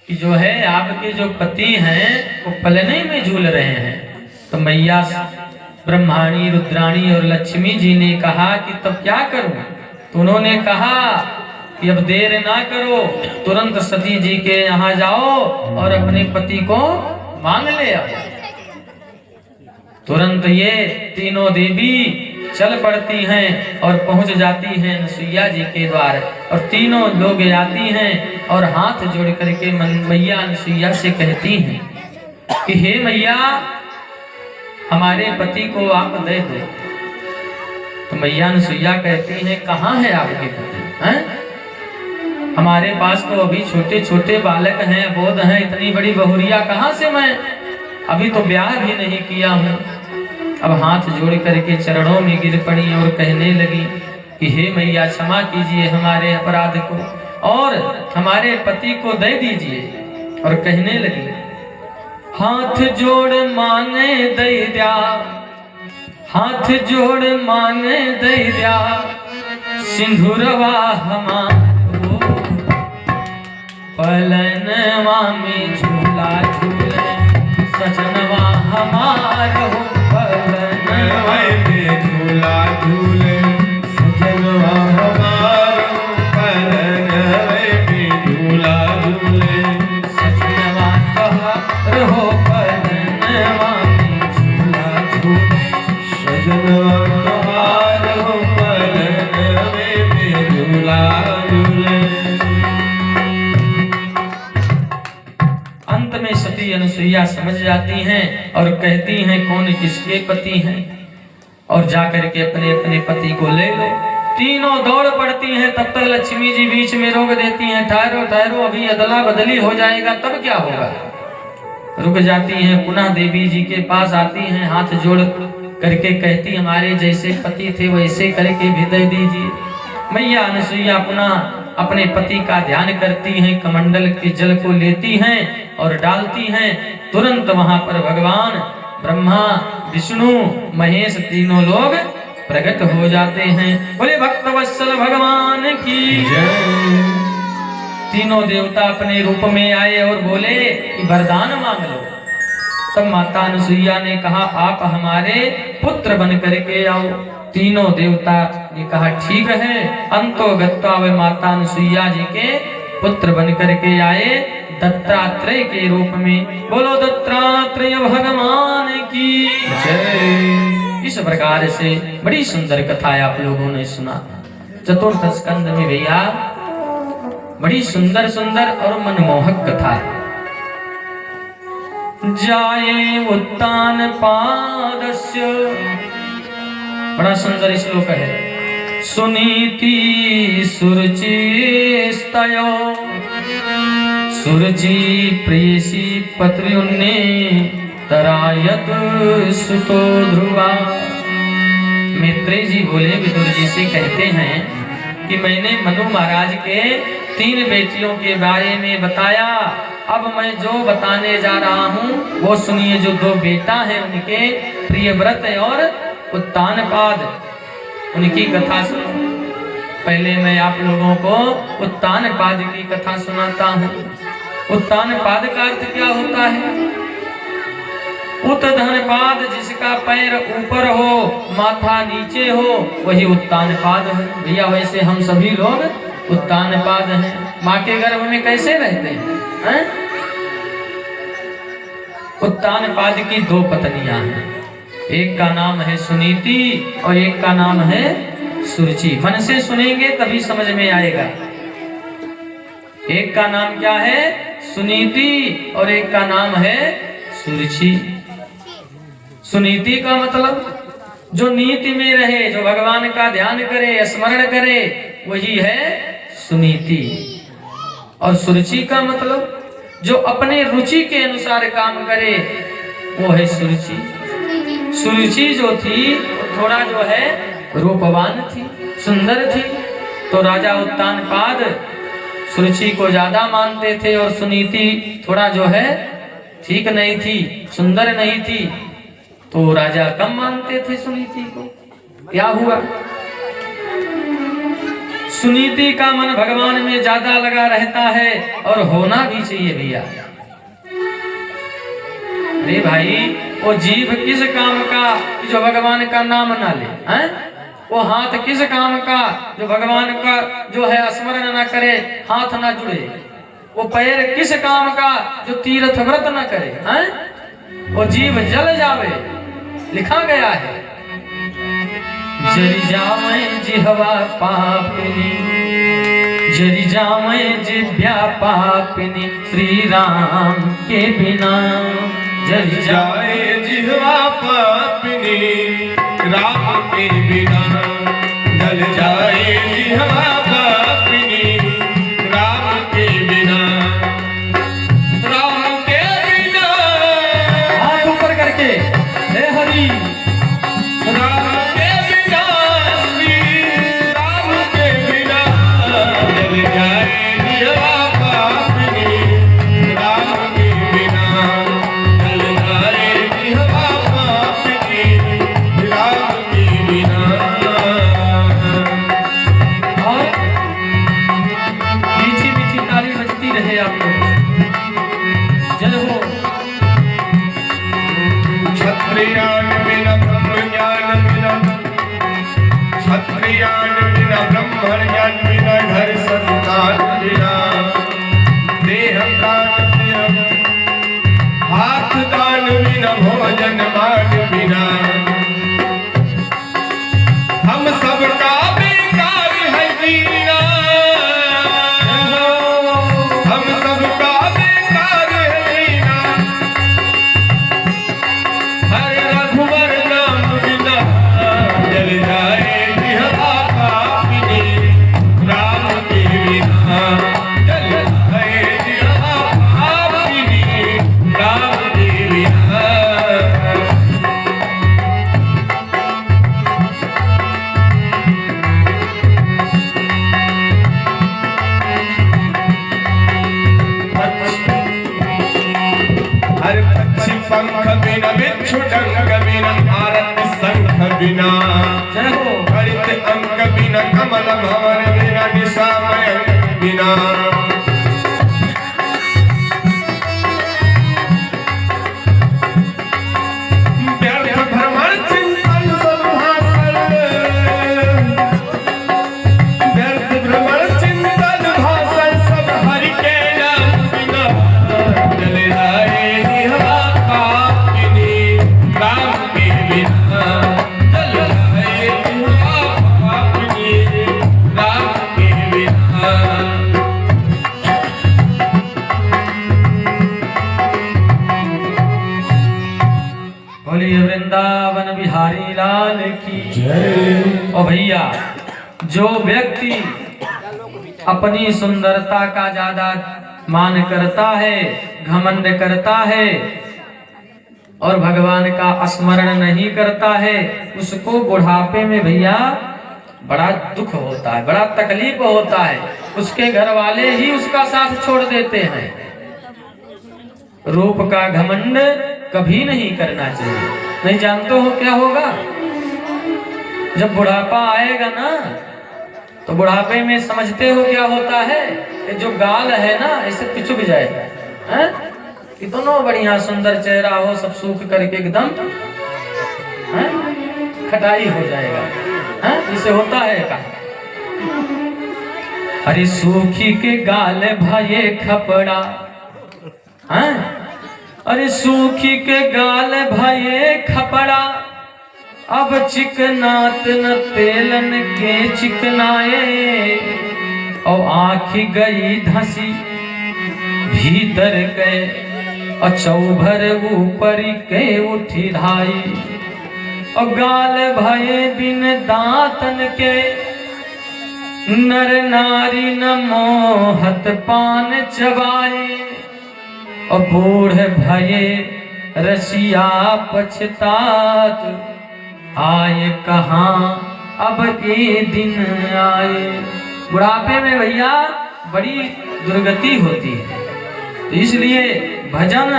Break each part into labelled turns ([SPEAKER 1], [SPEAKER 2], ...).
[SPEAKER 1] कि जो है आपके जो पति हैं वो पलने में झूल रहे हैं। तो मैया ब्रह्माणी, रुद्राणी और लक्ष्मी जी ने कहा कि तब क्या करूं? तो उन्होंने कहा कि अब देर ना करो, तुरंत सती जी के यहाँ जाओ और अपने पति को मांग ले आओ। तुरंत ये तीनों देवी चल पड़ती हैं और पहुंच जाती हैं अनसुईया जी के द्वार। और तीनों लोग आती हैं और हाथ जोड़ करके मैया अनसुईया से कहती हैं कि हे मैया, हमारे पति को आप दे दो। तो मैया अनसुईया कहती हैं, कहाँ है आपके पति? हैं? हमारे पास तो अभी छोटे छोटे बालक हैं, बोध हैं, इतनी बड़ी बहुरिया कहाँ से मैं? अभी तो ब्याह भी नहीं किया हूँ। अब हाथ जोड़ करके चरणों में गिर पड़ी और कहने लगी कि हे मैया, क्षमा कीजिए हमारे अपराध को और हमारे पति को दे दीजिए। और कहने लगी, हाथ जोड़ मांगे दे दिया, हाथ जोड़ मांगे दे दिया, सिंधुरवा हमारो, पलनवा में झूला झूले सजनवा हमारो, पलनवा में झूला झूले सजनवा हमारो, पलनवा में झूला झूले सजनवा कहो, पलनवा में झूला झूले सजनवा कहो, पलनवा में झूला झूले। अंत में सती अनसुईया समझ जाती हैं और कहती हैं कौन किसके पति हैं, और जाकर के अपने अपने पति को ले लो। तीनों दौड़ पड़ती हैं। तब तक लक्ष्मी जी बीच में रोक देती हैं, ठहरो ठहरो, अभी अदला बदली हो जाएगा तब क्या होगा। रुक जाती हैं, पुनः देवी जी के पास आती हैं, हाथ जोड़ करके कहती, हमारे जैसे पति थे वैसे करके भी दे दीजिए। मैया अनसुईया पुनः अपने पति का ध्यान करती हैं, कमंडल के जल को लेती हैं और डालती हैं। तुरंत वहां पर भगवान ब्रह्मा, विष्णु, महेश तीनों लोग प्रकट हो जाते हैं। बोले भक्तवत्सल भगवान की जय। तीनों देवता अपने रूप में आए और बोले कि वरदान मांग लो। तब माता अनसुईया ने कहा, आप हमारे पुत्र बन करके आओ। तीनों देवता ने कहा ठीक है। अंतो गत्वा वे माता अनसुईया जी के पुत्र बन करके आए दत्तात्रेय के रूप में। बोलो दत्तात्रेय भगवान की जय। इस प्रकार से बड़ी सुंदर कथा आप लोगों ने सुना। चतुर्थ स्कंद में भैया बड़ी सुंदर सुंदर और मनमोहक कथा है। जाये उत्तान पादस्य, बड़ा सुंदर श्लोक है। सुनीति सुरुचिस्तयो, सुरुचि प्रेयसी पत्र्युन्ने तरायत सुतो ध्रुवा। मैत्रेय जी बोले, विदुर जी से कहते हैं कि मैंने मनु महाराज के 3 बेटियों के बारे में बताया। अब मैं जो बताने जा रहा हूँ वो सुनिए। जो 2 बेटा है उनके प्रियव्रत और उत्तानपाद, उनकी कथा सुनो। पहले मैं आप लोगों को उत्तानपाद की कथा सुनाता हूँ। उत्तानपाद का अर्थ क्या होता है? उत्तधनपाद, जिसका पैर ऊपर हो माथा नीचे हो वही उत्तानपाद है। भैया वैसे हम सभी लोग उत्तानपाद हैं। माँ के गर्भ में कैसे रहते हैं? उत्तानपाद की 2 पत्नियां हैं। एक का नाम है सुनीति और एक का नाम है सुरुचि। मन से सुनेंगे तभी समझ में आएगा। एक का नाम क्या है? सुनीति और एक का नाम है सुरुचि। सुनीति का मतलब जो नीति में रहे, जो भगवान का ध्यान करे, स्मरण करे, वही है सुनीति। और सुरुचि का मतलब जो अपने रुचि के अनुसार काम करे, वो है सुरुचि। सुरुचि जो थी थोड़ा जो है रूपवान थी, सुंदर थी। तो राजा उत्तानपाद सुरुचि को ज्यादा मानते थे और सुनीति थोड़ा जो है ठीक नहीं थी, सुंदर नहीं थी, तो राजा कम मानते थे सुनीति को। क्या हुआ? सुनीति का मन भगवान में ज्यादा लगा रहता है और होना भी चाहिए भैया। अरे भाई, वो जीभ किस काम का जो भगवान का नाम ना ले, हैं? वो हाथ किस काम का जो भगवान का जो है स्मरण न करे, हाथ ना जुड़े। वो पैर किस काम का जो तीर्थ व्रत न करे, हैं? वो जीभ जल जावे, लिखा गया है। जरि जावे जिह्वा पापिनी, जरि जावे जिह्वा पापिनी, श्री राम के बिना। जरि
[SPEAKER 2] जाए जिह्वा पापिनी, राम के बिना। जल जाए जिह्वा पापिनी, राम के बिना। राम के बिना।
[SPEAKER 1] हाथ ऊपर करके हे हरि।
[SPEAKER 2] राम के बिना, श्री राम के बिना। जल जाए जिह्वा पापिनी, राम के बिना। जल जाए जिह्वा पापिनी, राम के बिना।
[SPEAKER 1] और मीठी मीठी ताली बजती रहे आप लोग। जय हो।
[SPEAKER 2] क्षत्रियान बिना ब्रह्म ज्ञान बिना, क्षत्रियान बिना ब्रह्म ज्ञान बिना, घर संतान बिना, देह प्राण बिना, हाथ दान बिना, भोजन मान बिना। हम सबका बेकार है जीना, हम सबका बेकार है जीना। हर रघुवर नाम बिना, जल जाए जिह्वा पापिनी, राम के बिना। जल जाए जिह्वा पापिनी, राम के बिना। हर पक्षी पंख बिना, बिच्छू डंक बिना, आरत शंख बिना।
[SPEAKER 1] जय हो।
[SPEAKER 2] हरित अंक बिना, कमल भवन बिना, निशामय बिना। व्यर्थ भ्रमण चिंतन सब भाषण, व्यर्थ भ्रमण चिंतन भाषण सब हरि के नाम बिना। जल जाए जिह्वा पापिनी, राम के बिना। जल जाए जिह्वा पापिनी, राम के बिना।
[SPEAKER 1] बोलिए वृंदावन बिहारी लाल की जय। ओ भैया, जो व्यक्ति अपनी सुंदरता का ज्यादा मान करता है, घमंड करता है और भगवान का स्मरण नहीं करता है, उसको बुढ़ापे में भैया बड़ा दुख होता है, बड़ा तकलीफ होता है। उसके घर वाले ही उसका साथ छोड़ देते हैं। रूप का घमंड कभी नहीं करना चाहिए। नहीं जानते हो क्या होगा जब बुढ़ापा आएगा ना, तो बुढ़ापे में समझते हो क्या होता है कि जो गाल है ना ऐसे पिछुक जाएगा, हैं? कितना बढ़िया सुंदर चेहरा हो, सब सूख करके एकदम खटाई हो जाएगा, हैं? इसे होता है का। अरे सूखी के गाल भये खपड़ा, हैं? अरे सूखी के गाल भये खपड़ा, अब चिकनात न तेलन के चिकनाए। और आँखी गई धसी भीतर के, और चौभर ऊपर के उठी धाई। और गाल भये बिन दांतन के, नर नारी न मोहत पान चबाए। और बूढ़ भये रसिया पछतात, आए कहाँ अब ये दिन आए। बुढ़ापे में भैया बड़ी दुर्गति होती है, तो इसलिए भजन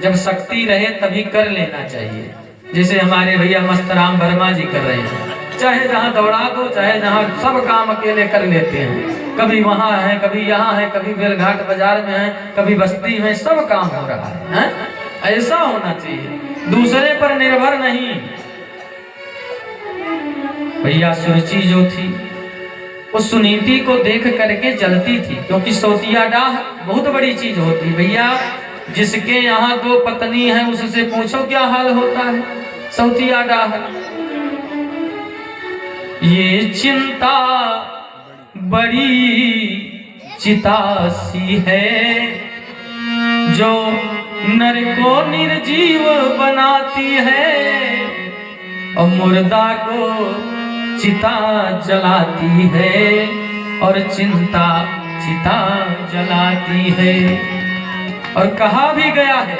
[SPEAKER 1] जब शक्ति रहे तभी कर लेना चाहिए। जैसे हमारे भैया मस्तराम वर्मा जी कर रहे हैं, चाहे जहाँ दौड़ा दो, चाहे जहाँ, सब काम अकेले कर लेते हैं। कभी वहाँ है, कभी यहाँ है, कभी बेलघाट बाजार में है, कभी बस्ती में, सब काम हो रहा है? ऐसा होना चाहिए, दूसरे पर निर्भर नहीं। भैया सुरुचि जो थी उस सुनीति को देख करके जलती थी, क्योंकि सौतिया डाह बहुत बड़ी चीज होती भैया। जिसके यहाँ 2 पत्नी है उससे पूछो क्या हाल होता है, सौतिया डाह। ये चिंता बड़ी चिता सी है, जो नर को निर्जीव बनाती है और मुर्दा को चिता जलाती है, और चिंता चिता जलाती है। और कहा भी गया है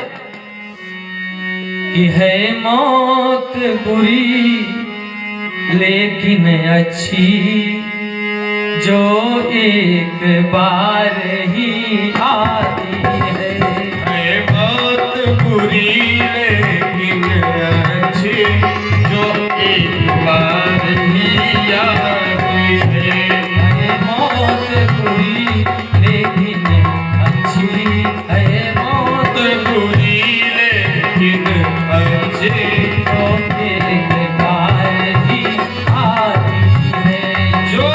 [SPEAKER 1] कि है मौत बुरी लेकिन अच्छी, जो एक बार ही आती है।
[SPEAKER 2] है मौत बुरी लेकिन अच्छी, जो एक बार ही आती है।
[SPEAKER 1] है मौत बुरी लेकिन अच्छी, है मौत
[SPEAKER 2] बुरी लेकिन अच्छी,
[SPEAKER 1] जो एक बार ही आती है।
[SPEAKER 2] जो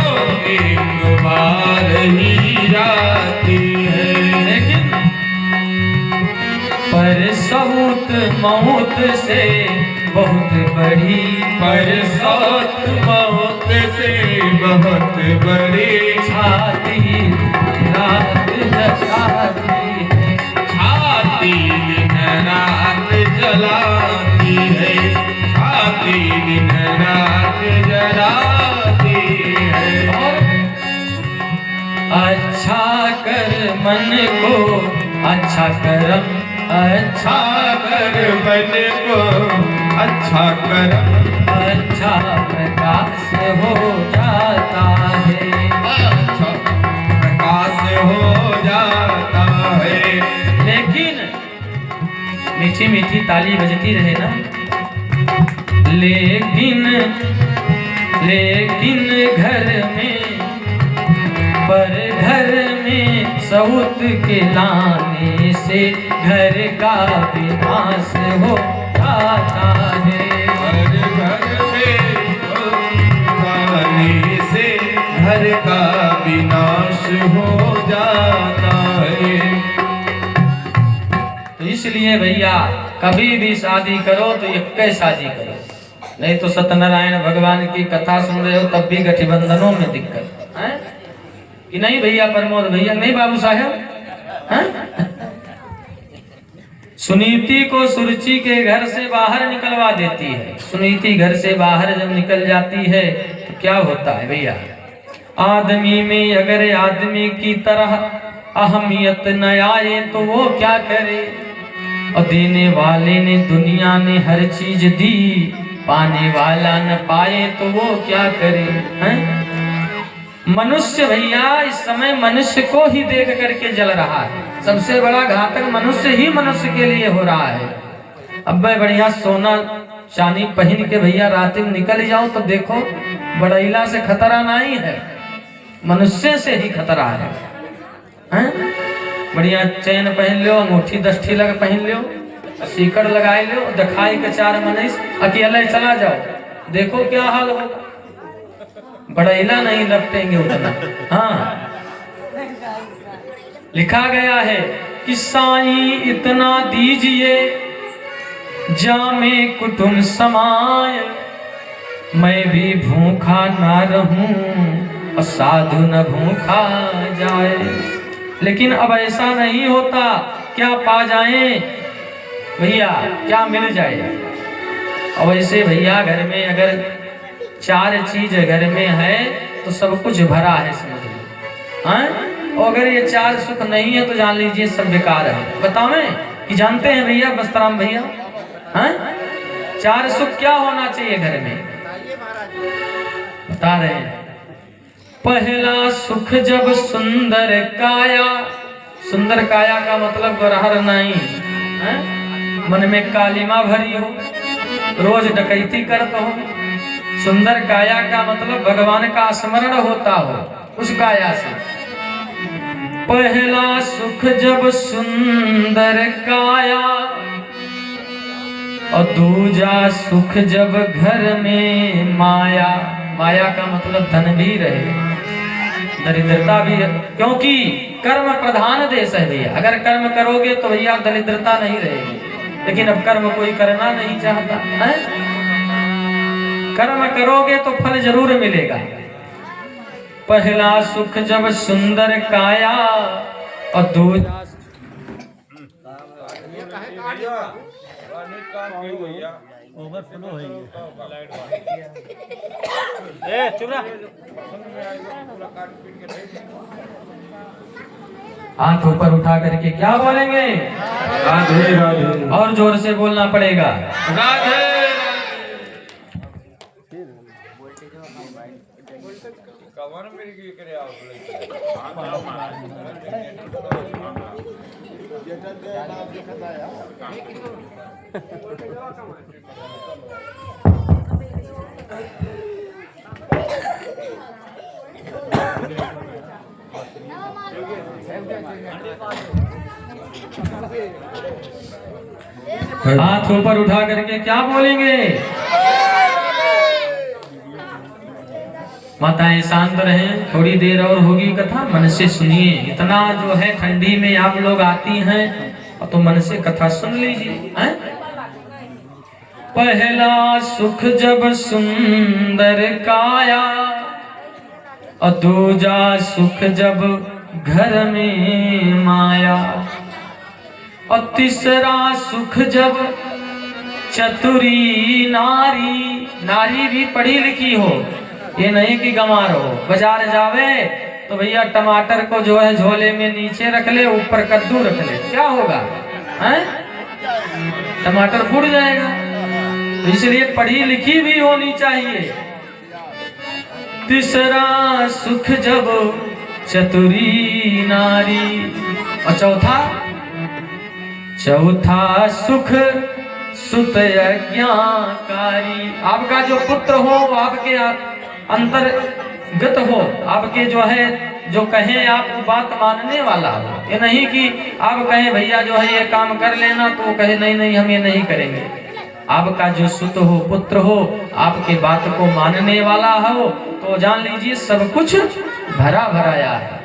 [SPEAKER 2] एक बार ही आती है।
[SPEAKER 1] लेकिन पर सऊत मौत से बहुत बड़ी,
[SPEAKER 2] पर साथ मौत से बहुत बड़ी,
[SPEAKER 1] छाती रात जगाती है।
[SPEAKER 2] छाती दिन रात जलाती है, छाती दिन रात जलाती है।
[SPEAKER 1] और अच्छा कर मन को, अच्छा करम, अच्छा
[SPEAKER 2] कर मन को अच्छा करम,
[SPEAKER 1] अच्छा प्रकाश हो जाता है।
[SPEAKER 2] अच्छा प्रकाश हो जाता है।
[SPEAKER 1] लेकिन मीठी मीठी ताली बजती रहे ना। लेकिन लेकिन घर में, पर घर में सऊत के लाने से घर का विनाश हो जाता है।
[SPEAKER 2] हर घर में गाने से घर का विनाश हो जाता है।
[SPEAKER 1] तो इसलिए भैया कभी भी शादी करो तो एक शादी करो, नहीं तो सत्यनारायण भगवान की कथा सुन रहे हो तब भी गठबंधनों में दिक्कत है कि नहीं भैया, प्रमोद भैया, नहीं बाबू साहब हैं? सुनीति को सुरुचि के घर से बाहर निकलवा देती है। सुनीति घर से बाहर जब निकल जाती है तो क्या होता है भैया, आदमी में अगर आदमी की तरह अहमियत न आए तो वो क्या करे। और देने वाले ने, दुनिया ने हर चीज दी, पाने वाला न पाए तो वो क्या करे। हैं? मनुष्य भैया इस समय मनुष्य को ही देख करके जल रहा है। सबसे बड़ा घातक मनुष्य ही मनुष्य के लिए हो रहा है। अब मैं बढ़िया सोना चांदी पहन के भैया रात में निकल जाऊं तो देखो बड़ैला से खतरा नहीं है, मनुष्य से ही खतरा है। हैं? बढ़िया चैन पहन लो, अंगूठी 10 लग पहन लो, सीकर लगाए लो, दिखाई के 4 मनीष अकेले चला जाओ, देखो क्या हाल होगा। बड़ैला नहीं लपटेंगे उतना। हाँ, लिखा गया है कि साईं इतना दीजिए जामे कुटुम समाय, मैं भी भूखा ना रहूं और साधु न भूखा जाए। लेकिन अब ऐसा नहीं होता, क्या पा जाए भैया, क्या मिल जाए। और ऐसे भैया घर में अगर 4 चीज घर में है तो सब कुछ भरा है, समझ लो। और अगर ये 4 सुख नहीं है तो जान लीजिए सब बेकार है। बतावें कि जानते हैं भैया बस्तराम भैया, हैं 4 सुख क्या होना चाहिए घर में, बता रहे हैं। पहला सुख जब सुंदर काया, सुंदर काया का मतलब गरहर नहीं है, मन में कालिमा भरी हो, रोज डकैती करता हो, सुंदर काया का मतलब भगवान का स्मरण होता हो उस काया से। पहला सुख जब सुंदर काया और दूजा सुख जब घर में माया। माया का मतलब धन भी रहे, दरिद्रता भी है, क्योंकि कर्म प्रधान देश है भैया। अगर कर्म करोगे तो भैया दरिद्रता नहीं रहेगी, लेकिन अब कर्म कोई करना नहीं चाहता है। कर्म करोगे तो फल जरूर मिलेगा। पहला सुख जब सुंदर काया और दूजा हाथ ऊपर उठा करके क्या बोलेंगे?
[SPEAKER 2] राधे राधे।
[SPEAKER 1] और जोर से बोलना पड़ेगा।
[SPEAKER 2] राधे
[SPEAKER 1] हाथ ऊपर उठा करके क्या बोलेंगे? माताएं शांत रहें, थोड़ी देर और होगी कथा, मन से सुनिए। इतना जो है ठंडी में आप लोग आती हैं तो मन से कथा सुन लीजिए। पहला सुख जब सुंदर काया और दूजा सुख जब घर में माया और तीसरा सुख जब चतुरी नारी। नारी भी पढ़ी लिखी हो, ये नहीं कि गंवार हो। बाजार जावे तो भैया टमाटर को जो है झोले में नीचे रख ले, ऊपर कद्दू रख ले, क्या होगा? हैं? टमाटर फूट जाएगा। तो इसलिए पढ़ी लिखी भी होनी चाहिए। तीसरा सुख जब चतुरी नारी और चौथा सुख सुत यज्ञाकारी। आपका जो पुत्र हो वो आपके अंतर्गत हो, आपके जो है जो कहे आप बात मानने वाला हो। ये नहीं कि आप कहें भैया जो है ये काम कर लेना तो वो कहे नहीं नहीं हम ये नहीं करेंगे। आपका जो सुत हो, पुत्र हो, आपके बात को मानने वाला हो तो जान लीजिए सब कुछ भरा भराया है।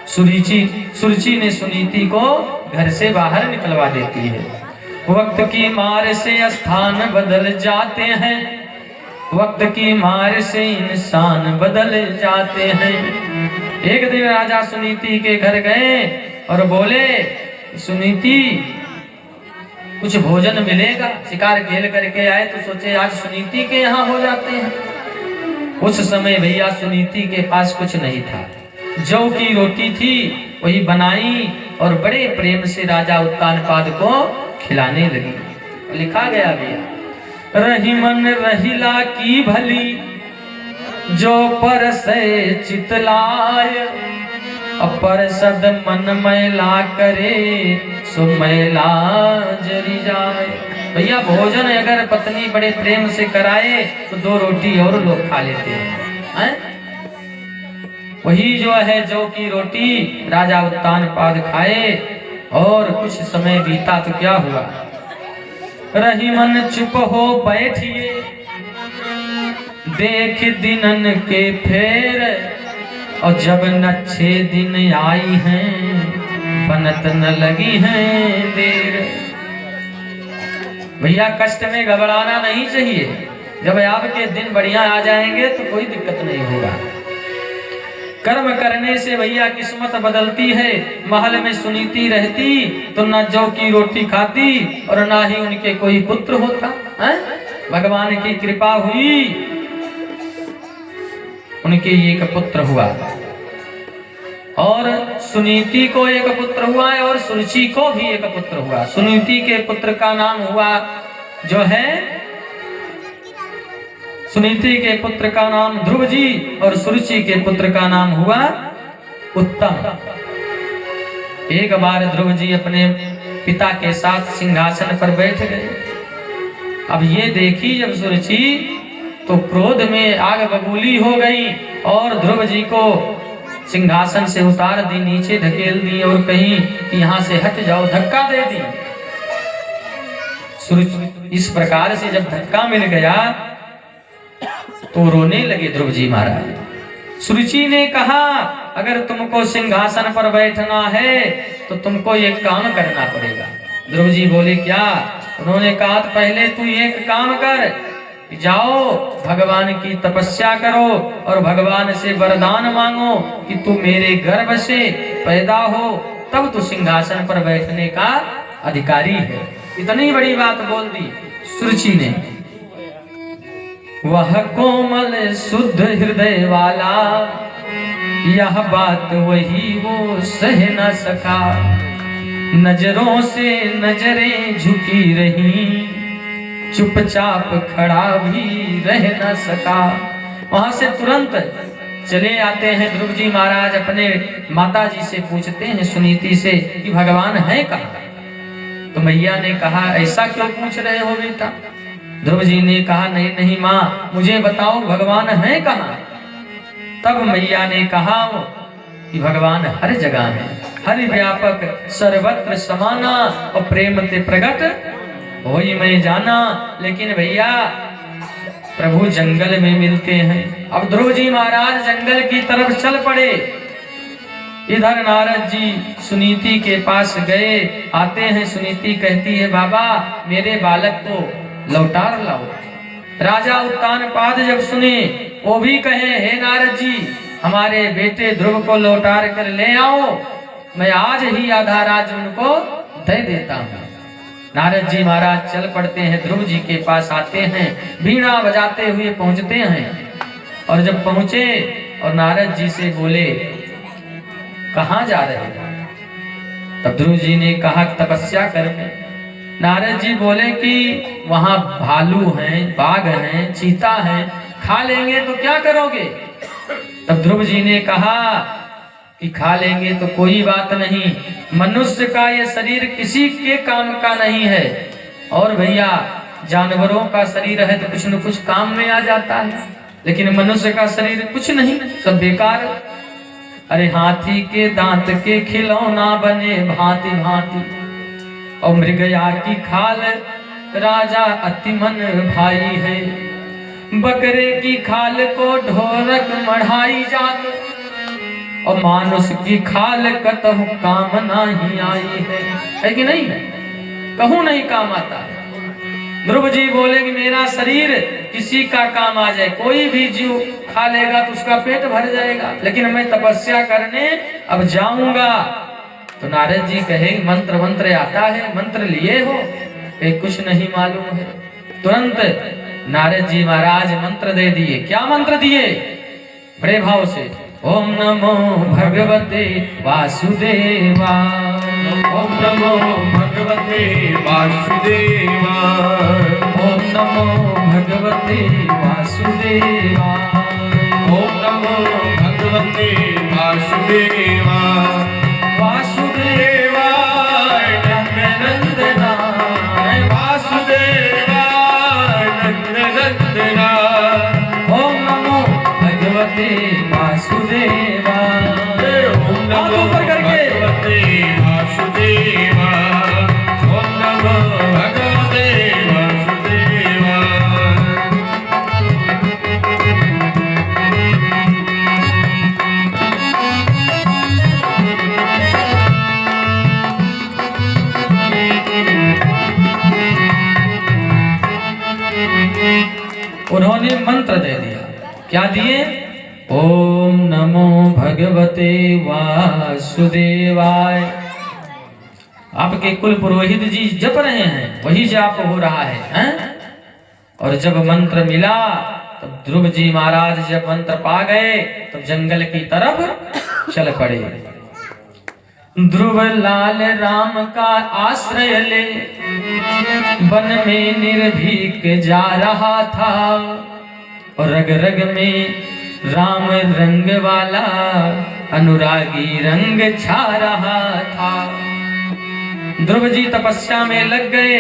[SPEAKER 1] सुरुचि ने सुनीति को घर से बाहर निकलवा देती है। वक्त की मार से स्थान बदल जाते हैं, वक्त की मार से इंसान बदल जाते हैं। एक दिन राजा सुनीति के घर गए और बोले, सुनीति कुछ भोजन मिलेगा? शिकार खेल करके आए तो सोचे आज सुनीति के यहाँ हो जाते हैं। उस समय भैया सुनीति के पास कुछ नहीं था, जौ की रोटी थी, वही बनाई और बड़े प्रेम से राजा उत्तानपाद को खिलाने लगी। लिखा गया भैया, रही मन रहिला की भली जो पर से चितलाय, अपर सद मन मैला करे सो मैला जरी जाए। भैया भोजन अगर पत्नी बड़े प्रेम से कराए तो 2 रोटी और लोग खा लेते हैं। वही जो है जौ की रोटी राजा उत्तानपाद खाए और कुछ समय बीता तो क्या हुआ? रही मन चुप हो बैठिए देख दिनन के फेर, और जब नच्छे दिन आई हैं बनत न लगी हैं देर। भैया कष्ट में घबराना नहीं चाहिए। जब आपके दिन बढ़िया आ जाएंगे तो कोई दिक्कत नहीं होगा। कर्म करने से भैया किस्मत बदलती है। महल में सुनीति रहती तो न जौ की रोटी खाती और ना ही उनके कोई पुत्र होता है। भगवान की कृपा हुई, उनके एक पुत्र हुआ और सुनीति को एक पुत्र हुआ है और सुरुचि को भी एक पुत्र हुआ। सुनीति के पुत्र का नाम हुआ जो है, सुनीति के पुत्र का नाम ध्रुव जी और सुरुचि के पुत्र का नाम हुआ उत्तम। एक बार ध्रुव जी अपने पिता के साथ सिंहासन पर बैठ गए। अब ये देखी जब सुरुचि तो क्रोध में आग बबूली हो गई और ध्रुव जी को सिंहासन से उतार दी, नीचे धकेल दी और कहीं कि यहाँ से हट जाओ, धक्का दे दी। इस प्रकार से जब धक्का मिल गया तो रोने लगे ध्रुव जी महाराज। सुरुचि ने कहा अगर तुमको सिंहासन पर बैठना है तो तुमको एक काम करना पड़ेगा। ध्रुव जी बोले क्या? उन्होंने कहा पहले तू एक काम कर, जाओ भगवान की तपस्या करो और भगवान से वरदान मांगो कि तू मेरे गर्भ से पैदा हो, तब तू सिंहासन पर बैठने का अधिकारी है। इतनी बड़ी बात बोल दी सुरुचि ने। वह कोमल शुद्ध हृदय वाला यह बात वही वो सह न सका, नजरों से नजरें झुकी रही, चुपचाप खड़ा भी रह न सका। वहां से तुरंत चले आते हैं ध्रुव जी महाराज, अपने माता जी से पूछते हैं सुनीति से कि भगवान है कहाँ? तो मैया ने कहा ऐसा क्यों पूछ रहे हो बेटा? ध्रुव जी ने कहा नहीं नहीं माँ, मुझे बताओ भगवान है कहाँ? तब मैया ने कहा कि भगवान हर जगह है, हर व्यापक सर्वत्र समाना और प्रेम ते प्रगट वही मैं जाना। लेकिन भैया प्रभु जंगल में मिलते हैं। अब ध्रुव जी महाराज जंगल की तरफ चल पड़े। इधर नारद जी सुनीति के पास गए, आते हैं। सुनीति कहती है बाबा मेरे बालक को लौटा लाओ। राजा उत्तानपाद जब सुने वो भी कहे हे नारद जी हमारे बेटे ध्रुव को लौटा कर ले आओ, मैं आज ही आधा राज्य उनको दे देता हूँ। नारद जी महाराज चल पड़ते हैं, ध्रुव जी के पास आते हैं, वीणा बजाते हुए पहुंचते हैं। और जब पहुंचे और नारद जी से बोले कहाँ जा रहे हैं? तब ध्रुव जी ने कहा तपस्या करने। नारद जी बोले कि वहां भालू हैं, बाघ हैं, चीता हैं, खा लेंगे तो क्या करोगे? तब ध्रुव जी ने कहा कि खा लेंगे तो कोई बात नहीं, मनुष्य का ये शरीर किसी के काम का नहीं है। और भैया जानवरों का शरीर है तो कुछ न कुछ काम में आ जाता है, लेकिन मनुष्य का शरीर कुछ नहीं, सब बेकार। अरे हाथी के दांत के खिलौना बने भांति भांति, और मृगया की खाल राजा अतिमन भाई है, बकरे की खाल को ढोरक मढ़ाई जात, और मानुष की खाल कतहु काम नहीं आई है कि नहीं? कहूं नहीं काम आता। ध्रुव जी बोले कि मेरा शरीर किसी का काम आ जाए, कोई भी जीव खा लेगा तो उसका पेट भर जाएगा, लेकिन मैं तपस्या करने अब जाऊंगा। तो नारद जी कहे मंत्र मंत्र आता है, मंत्र लिए हो? कुछ नहीं मालूम है। तुरंत नारद जी महाराज मंत्र दे दिए। क्या मंत्र दिए? बड़े भाव से ओम नमो भगवते वासुदेवा,
[SPEAKER 2] ओम नमो भगवते वासुदेवा,
[SPEAKER 1] ओम नमो भगवते वासुदेवा,
[SPEAKER 2] ओम नमो भगवते वासुदेवा,
[SPEAKER 1] वासुदेवाय नंदनंदनाय,
[SPEAKER 2] वासुदेवाय नंदनंदना,
[SPEAKER 1] ओम नमो भगवते वासुदेवा।
[SPEAKER 2] ओम नमो भगवते वासुदेवा, ओम नमो भगवते वासुदेवा।
[SPEAKER 1] उन्होंने मंत्र दे दिया। क्या दिए? ओम नमो भगवते वासुदेवाय। आपके कुल पुरोहित जी जप रहे हैं, वही जाप हो रहा है, हैं? और जब मंत्र मिला तब ध्रुव जी महाराज जब मंत्र पा गए तब जंगल की तरफ चल पड़े। ध्रुव लाल राम का आश्रय ले वन में निर्भीक जा रहा था, और रग रग में राम रंग वाला अनुरागी रंग छा रहा था। ध्रुव जी तपस्या में लग गए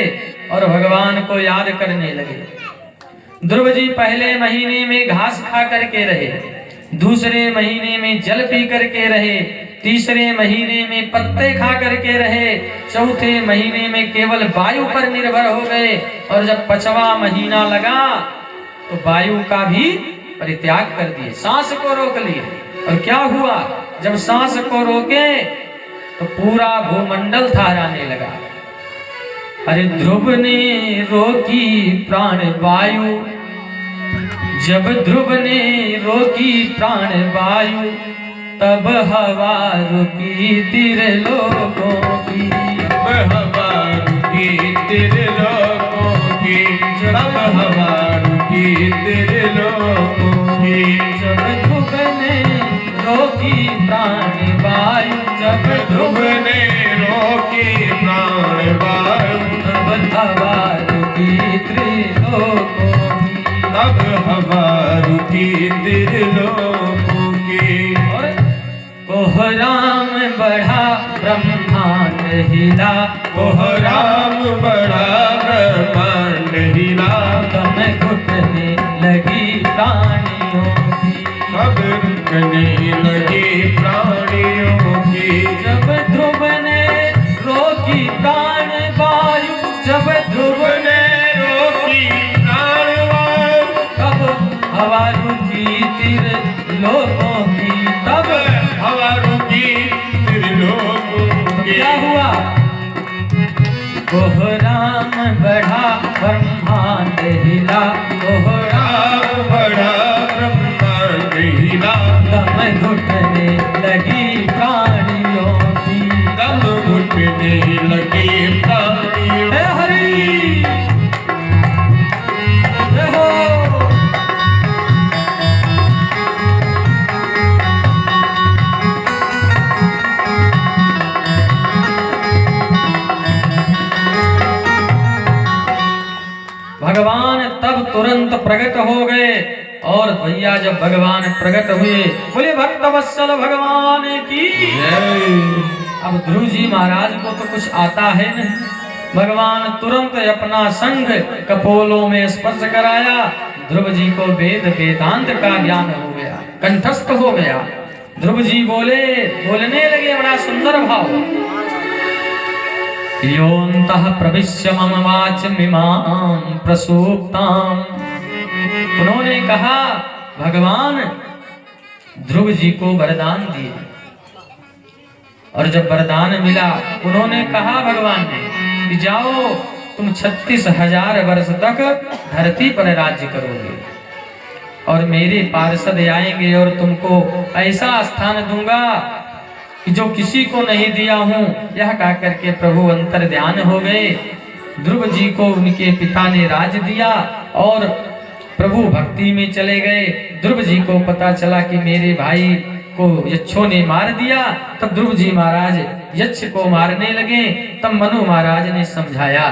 [SPEAKER 1] और भगवान को याद करने लगे। ध्रुव जी पहले महीने में घास खा करके रहे, दूसरे महीने में जल पी करके रहे, तीसरे महीने में पत्ते खा करके रहे, चौथे महीने में केवल वायु पर निर्भर हो गए, और जब 5वां महीना लगा तो वायु का भी परित्याग कर दिए, सांस को रोक लिए। और क्या हुआ, जब सांस को रोके तो पूरा भूमंडल ठहराने लगा। अरे ध्रुव ने रोकी प्राण वायु, जब ध्रुव ने रोकी प्राण वायु, तब हवा रुकी त्रिलोकों की,
[SPEAKER 2] तब हवा रुकी त्रिलोकों की, तब हवा रुकी त्रिलोकों की।
[SPEAKER 1] जब ध्रुव ने रोकी प्राण वायु, जब
[SPEAKER 2] ध्रुव ने रोकी प्राण वायु,
[SPEAKER 1] तब हवा रुकी त्रिलोकों की,
[SPEAKER 2] तब हवा रुकी त्रिलोकों की।
[SPEAKER 1] और कोहराम बढ़ा ब्रह्मांड हिला,
[SPEAKER 2] कोहराम बड़ा ब्रह्मांड हिला,
[SPEAKER 1] दम घुटने लगी प्राणियों की,
[SPEAKER 2] सब रुकने लगी प्राणियों की।
[SPEAKER 1] जब ध्रुव ने रोकी प्राण वायु, जब ध्रुव ने
[SPEAKER 2] रोकी प्राण वायु,
[SPEAKER 1] तब हवा रुकी त्रिलोकों की, तब
[SPEAKER 2] हवा रुकी त्रिलोकों की।
[SPEAKER 1] क्या हुआ, कोहराम बढ़ा ब्रह्मांड हिला, कोहराम
[SPEAKER 2] बड़ा ब्रह्मांड हिला,
[SPEAKER 1] दम घुटने लगी प्राणियों की,
[SPEAKER 2] दम घुटने लगी प्राणियों।
[SPEAKER 1] हे हरि जय हो। भगवान तब तुरंत प्रकट हो गए, और भैया जब भगवान प्रकट हुए, बोले भक्त वत्सल भगवान की। अब ध्रुव जी महाराज को तो कुछ आता है नहीं, भगवान तुरंत अपना संग कपोलों में स्पर्श कराया, ध्रुव जी को वेद वेदांत का ज्ञान हो गया, कंठस्थ हो गया। ध्रुव जी बोलने लगे बड़ा सुंदर भाव, योऽन्तः प्रविश्य मम वाचमिमां प्रसूप्ताम्। उन्होंने कहा, भगवान ध्रुव जी को वरदान दिए, और जब वरदान मिला उन्होंने कहा भगवान ने कि जाओ तुम 36,000 वर्ष तक धरती पर राज्य करोगे, और मेरे पार्षद आएंगे और तुमको ऐसा स्थान दूंगा कि जो किसी को नहीं दिया हूं। यह कह करके प्रभु अंतर ध्यान हो गए। ध्रुव जी को उनके पिता ने राज दिया और प्रभु भक्ति में चले गए। ध्रुव जी को पता चला कि मेरे भाई को यक्षों ने मार दिया, तब ध्रुव जी महाराज यक्ष को मारने लगे। तब मनु महाराज ने समझाया।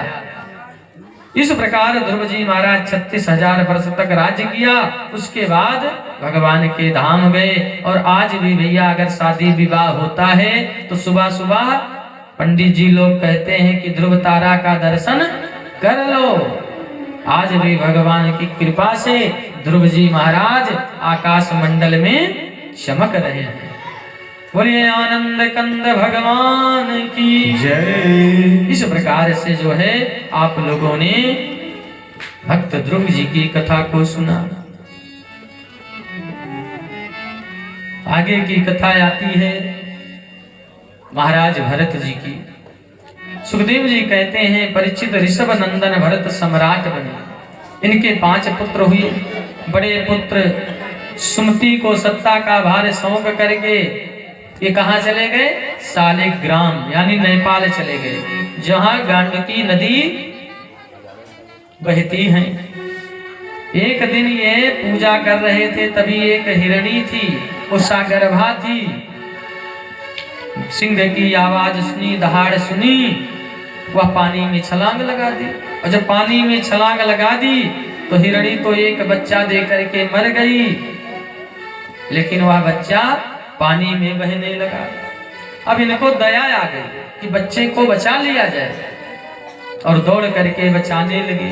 [SPEAKER 1] इस प्रकार ध्रुव जी महाराज 36,000 वर्ष तक राज्य किया। उसके बाद भगवान के धाम गए। और आज भी भैया अगर शादी विवाह होता है तो सुबह सुबह पंडित जी लोग कहते हैं कि ध्रुव तारा का दर्शन कर लो। आज भी भगवान की कृपा से ध्रुव जी महाराज आकाश मंडल में चमक रहे हैं। बोलिए आनंद कंद भगवान की
[SPEAKER 2] जय।
[SPEAKER 1] इस प्रकार से जो है आप लोगों ने भक्त ध्रुव जी की कथा को सुना। आगे की कथा आती है महाराज भरत जी की। सुखदेव जी कहते हैं परीक्षित ऋषभ नंदन भरत सम्राट बने। इनके 5 पुत्र हुए। बड़े पुत्र सुमति को सत्ता का भार सौंप करके ये कहाँ चले गए? शालिग्राम यानी नेपाल चले गए, जहाँ गंडकी नदी बहती है। एक दिन ये पूजा कर रहे थे, तभी एक हिरणी थी, वो सागरभा थी। सिंह की आवाज सुनी, दहाड़ सुनी, वह पानी में छलांग लगा दी। और जब पानी में छलांग लगा दी तो हिरणी तो एक बच्चा दे करके मर गई, लेकिन वह बच्चा पानी में बहने लगा। अब इनको दया आ गई कि बच्चे को बचा लिया जाए, और दौड़ करके बचाने लगे।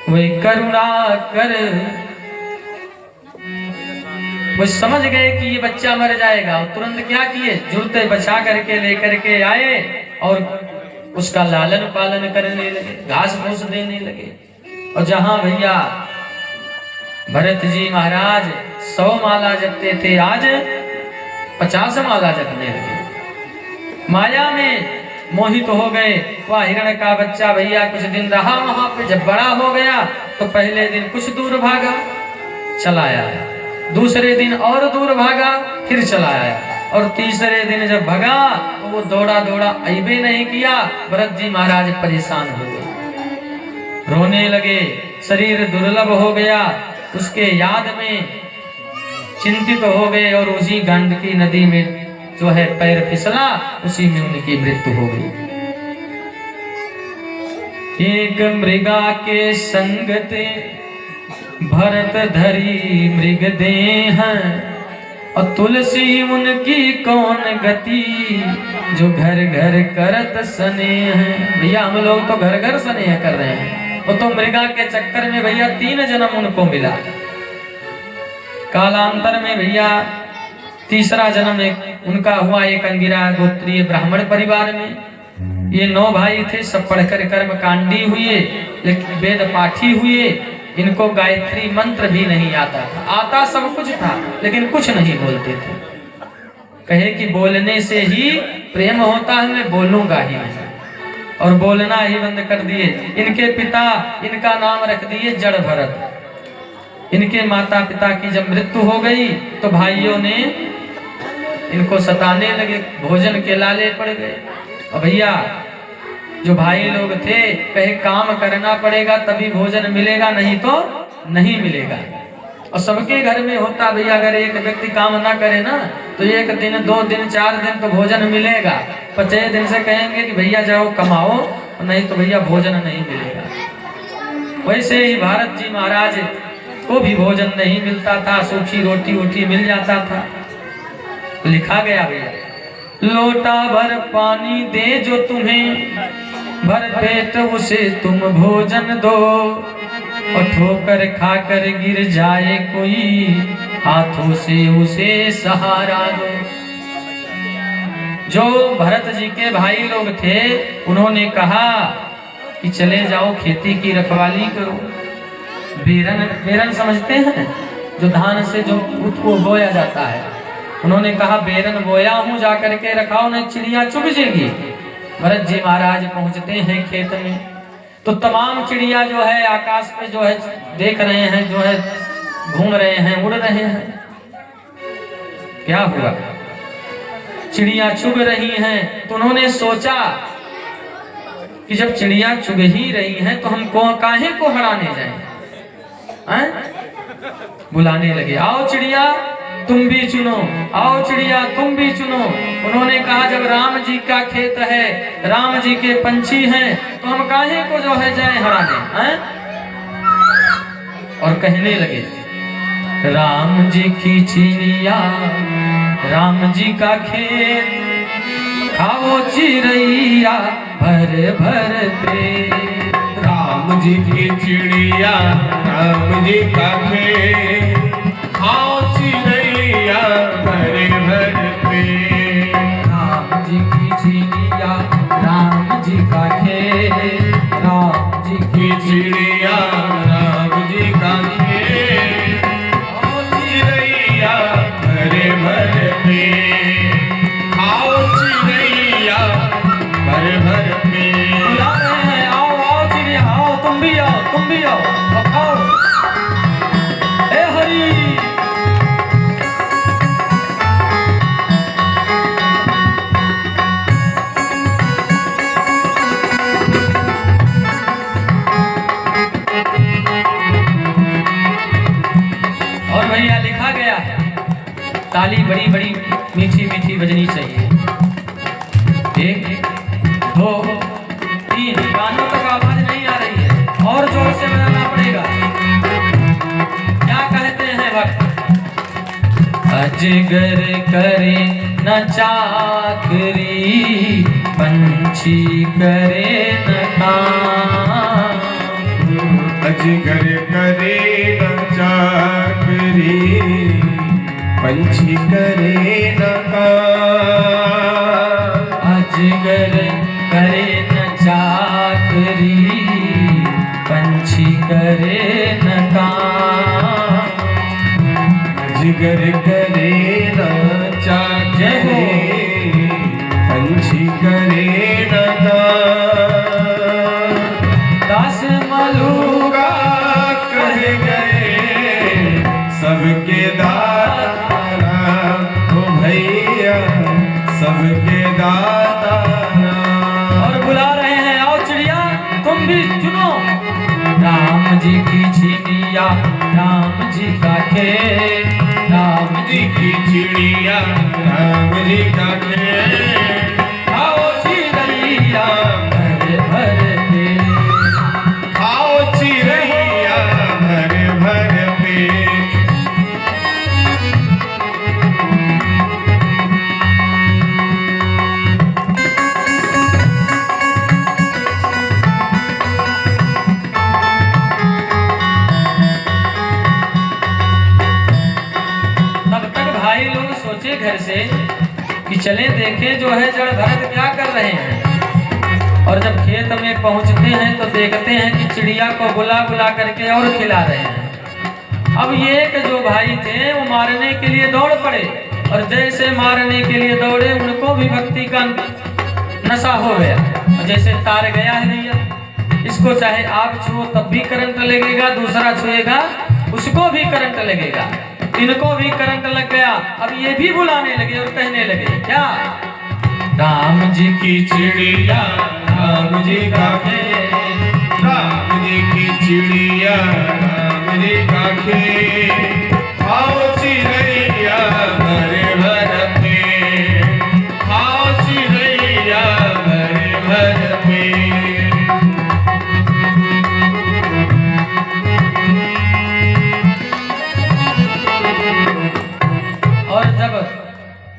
[SPEAKER 1] वही करुणा कर। वो समझ गए कि ये बच्चा मर जाएगा और तुरंत क्या किए, जुर्ते बचा करके लेकर के आए और उसका लालन पालन करने लगे, घास फूस देने लगे। और जहां भैया भरत जी महाराज 100 माला जपते थे, आज 50 माला जपने लगे। माया में मोहित हो गए। वह हिरण का बच्चा भैया कुछ दिन रहा वहां पे, जब बड़ा हो गया तो पहले दिन कुछ दूर भागा, चला आया, दूसरे दिन और दूर भागा, फिर चला आया, और तीसरे दिन जब भगा तो वो दौड़ा दौड़ा अइबे नहीं किया। भरत जी महाराज परेशान हो गए, रोने लगे, शरीर दुर्लभ हो गया, उसके याद में चिंतित हो गए और उसी गंडकी नदी में जो है पैर फिसला, उसी में उनकी मृत्यु हो गई। एक मृगा के संगते भरत धरी मृग देह, और तुलसी उनकी कौन गति, जो घर घर करत स्नेह। भैया हम लोग तो घर घर स्नेह कर रहे हैं, वो तो मृगा के चक्कर में भैया 3 जन्म उनको मिला। कालांतर में भैया तीसरा जन्म एक उनका हुआ, एक अंगिरा गोत्रीय ब्राह्मण परिवार में। ये 9 भाई थे, सब पढ़कर कर्म कांडी हुए, लेकिन वेद पाठी हुए। इनको गायत्री मंत्र भी नहीं आता था, आता सब कुछ था लेकिन कुछ नहीं बोलते थे। कहे कि बोलने से ही प्रेम होता है, मैं बोलूंगा ही नहीं, और बोलना ही बंद कर दिए। इनके पिता इनका नाम रख दिए जड़ भरत। इनके माता पिता की जब मृत्यु हो गई तो भाइयों ने इनको सताने लगे, भोजन के लाले पड़ गए। और भैया जो भाई लोग थे कहे काम करना पड़ेगा तभी भोजन मिलेगा, नहीं तो नहीं मिलेगा। और सबके घर में होता भैया, अगर एक व्यक्ति काम ना करे ना तो 1 दिन 2 दिन 4 दिन तो भोजन मिलेगा। 5 दिन से कहेंगे कि भैया जाओ कमाओ, नहीं तो भैया भोजन नहीं मिलेगा। वैसे ही भारत जी महाराज को भी भोजन नहीं मिलता था, सूखी रोटी वोटी मिल जाता था। तो लिखा गया भैया, लोटा भर पानी दे जो तुम्हें, भर पेट उसे तुम भोजन दो, और ठोकर खाकर गिर जाए कोई, हाथों से उसे सहारा दो। जो भरत जी के भाई लोग थे उन्होंने कहा कि चले जाओ खेती की रखवाली करो। बेरन, बेरन समझते हैं, जो धान से जो उसको बोया जाता है। उन्होंने कहा बेरन बोया हूँ, जा करके रखाओ, नहीं चिड़िया चुग जाएगी। भरत जी महाराज पहुंचते हैं खेत में तो तमाम चिड़िया जो है आकाश पे जो है देख रहे हैं, जो है घूम रहे हैं, उड़ रहे हैं। क्या हुआ, चिड़िया चुग रही हैं। तो उन्होंने सोचा कि जब चिड़िया चुग ही रही हैं तो हम काहे को हराने जाएं। बुलाने लगे, आओ चिड़िया तुम भी चुनो, आओ चिड़िया तुम भी चुनो। उन्होंने कहा जब राम जी का खेत है, राम जी के पंछी हैं, तो हम काहे को जो है जाए हराने हैं? और कहने लगे, राम जी की चिड़िया, राम जी का खेत, खाओ चिड़ैया भर भर पेट।
[SPEAKER 2] राम जी की चिड़िया, राम जी का खेत, खाओ चिड़ैया भर भर पेट।
[SPEAKER 1] राम जी की चिड़िया, राम जी का खेत, राम जी
[SPEAKER 2] की चिड़िया, राम जी का खेत, खाओ चिड़ैया भर भर पेट, खाओ चिड़ैया भर भर पेट।
[SPEAKER 1] बुला रहे हैं, आओ आओ चिड़िया, आओ तुम भी आओ, तुम भी आओ, और खाओ। हे हरि, और भैया लिखा गया है, ताली बड़ी बड़ी मीठी मीठी बजनी चाहिए। 1 2 3, कानों तक आवाज नहीं आ रही है, और जोर से बजाना पड़ेगा। क्या कहते हैं भक्त, अजगर करे न चाकरी, पंछी करे न काम,
[SPEAKER 2] अजगर करे न चाकरी, पंछी करे न काम।
[SPEAKER 1] अजगर करे न चाकरी, पंछी करे न काम।
[SPEAKER 2] अजगर करे न चाकरी, पंछी करे न काम।
[SPEAKER 1] दास मलूका
[SPEAKER 2] कह गए सबके दाता ओ भैया, सबके दाता।
[SPEAKER 1] और बुला रहे हैं, आओ चिड़िया तुम भी सुनो। राम जी की चिड़िया, राम जी का खेल, राम जी
[SPEAKER 2] की चिड़िया, राम जी का खेल।
[SPEAKER 1] आओ चिड़िया भर भर पेट,
[SPEAKER 2] खाओ चिड़िया भर भर पेट।
[SPEAKER 1] तब तक भाई लोग सोचे घर से कि चले देखें जो है जड़ भरत क्या कर रहे हैं। और जब खेत में पहुंचते हैं तो देखते हैं कि चिड़िया को बुला बुला करके और खिला रहे हैं। अब ये एक जो भाई थे वो मारने के लिए दौड़ पड़े, और जैसे मारने के लिए दौड़े उनको भी भक्ति का नशा हो गया। और जैसे तार गया है भैया, इसको चाहे आप छुओ तब भी करंट लगेगा, दूसरा छुएगा उसको भी करंट लगेगा, इनको भी करंट लग गया। अब ये भी बुलाने लगे और कहने लगे क्या, राम जी की चिड़िया,
[SPEAKER 2] राम जी का खेल, राम जी की चिड़िया, राम जी का खेल। खाओ चिड़िया भर भर पेट, खाओ चिड़िया भर भर पेट।
[SPEAKER 1] और जब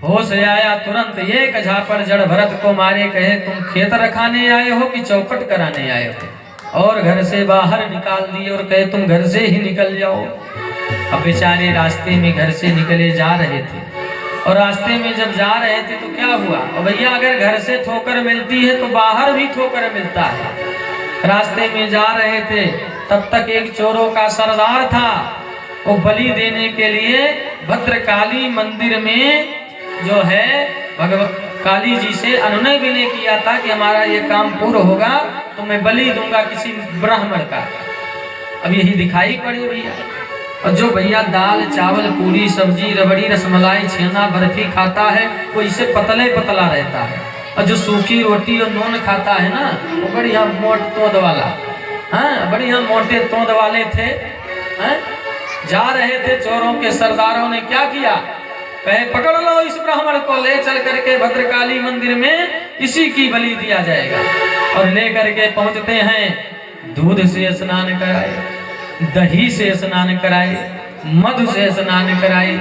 [SPEAKER 1] होश आया तुरंत एक झापड़ जड़ भरत को मारे, कहे तुम खेत रखाने आए हो कि चौपट कराने आए हो, और घर से बाहर निकाल दिए और कहे तुम घर से ही निकल जाओ। अब बेचारे रास्ते में घर से निकले जा रहे थे, और रास्ते में जब जा रहे थे तो क्या हुआ, और भैया अगर घर से ठोकर मिलती है तो बाहर भी ठोकर मिलता है। रास्ते में जा रहे थे तब तक एक चोरों का सरदार था, वो बलि देने के लिए भद्रकाली मंदिर में जो है काली जी से अनुनय विनय किया था कि हमारा ये काम पूर्ण होगा तो मैं बलि दूंगा किसी ब्राह्मण का। अब यही दिखाई पड़ी भैया। और जो भैया दाल चावल पूरी सब्जी रबड़ी रसमलाई छेना बर्फी खाता है वो इससे पतले पतला रहता है, और जो सूखी रोटी और नून खाता है ना वो बढ़िया मोट तोद वाला, हाँ बढ़िया मोटे तोद वाले थे। हाँ? जा रहे थे, चोरों के सरदारों ने क्या किया, कहे पकड़ लो इस ब्राह्मण को, ले चल करके भद्रकाली मंदिर में इसी की बलि दिया जाएगा। और ले करके पहुंचते हैं, दूध से स्नान कराए, दही से स्नान कराए, मधु से स्नान कराए,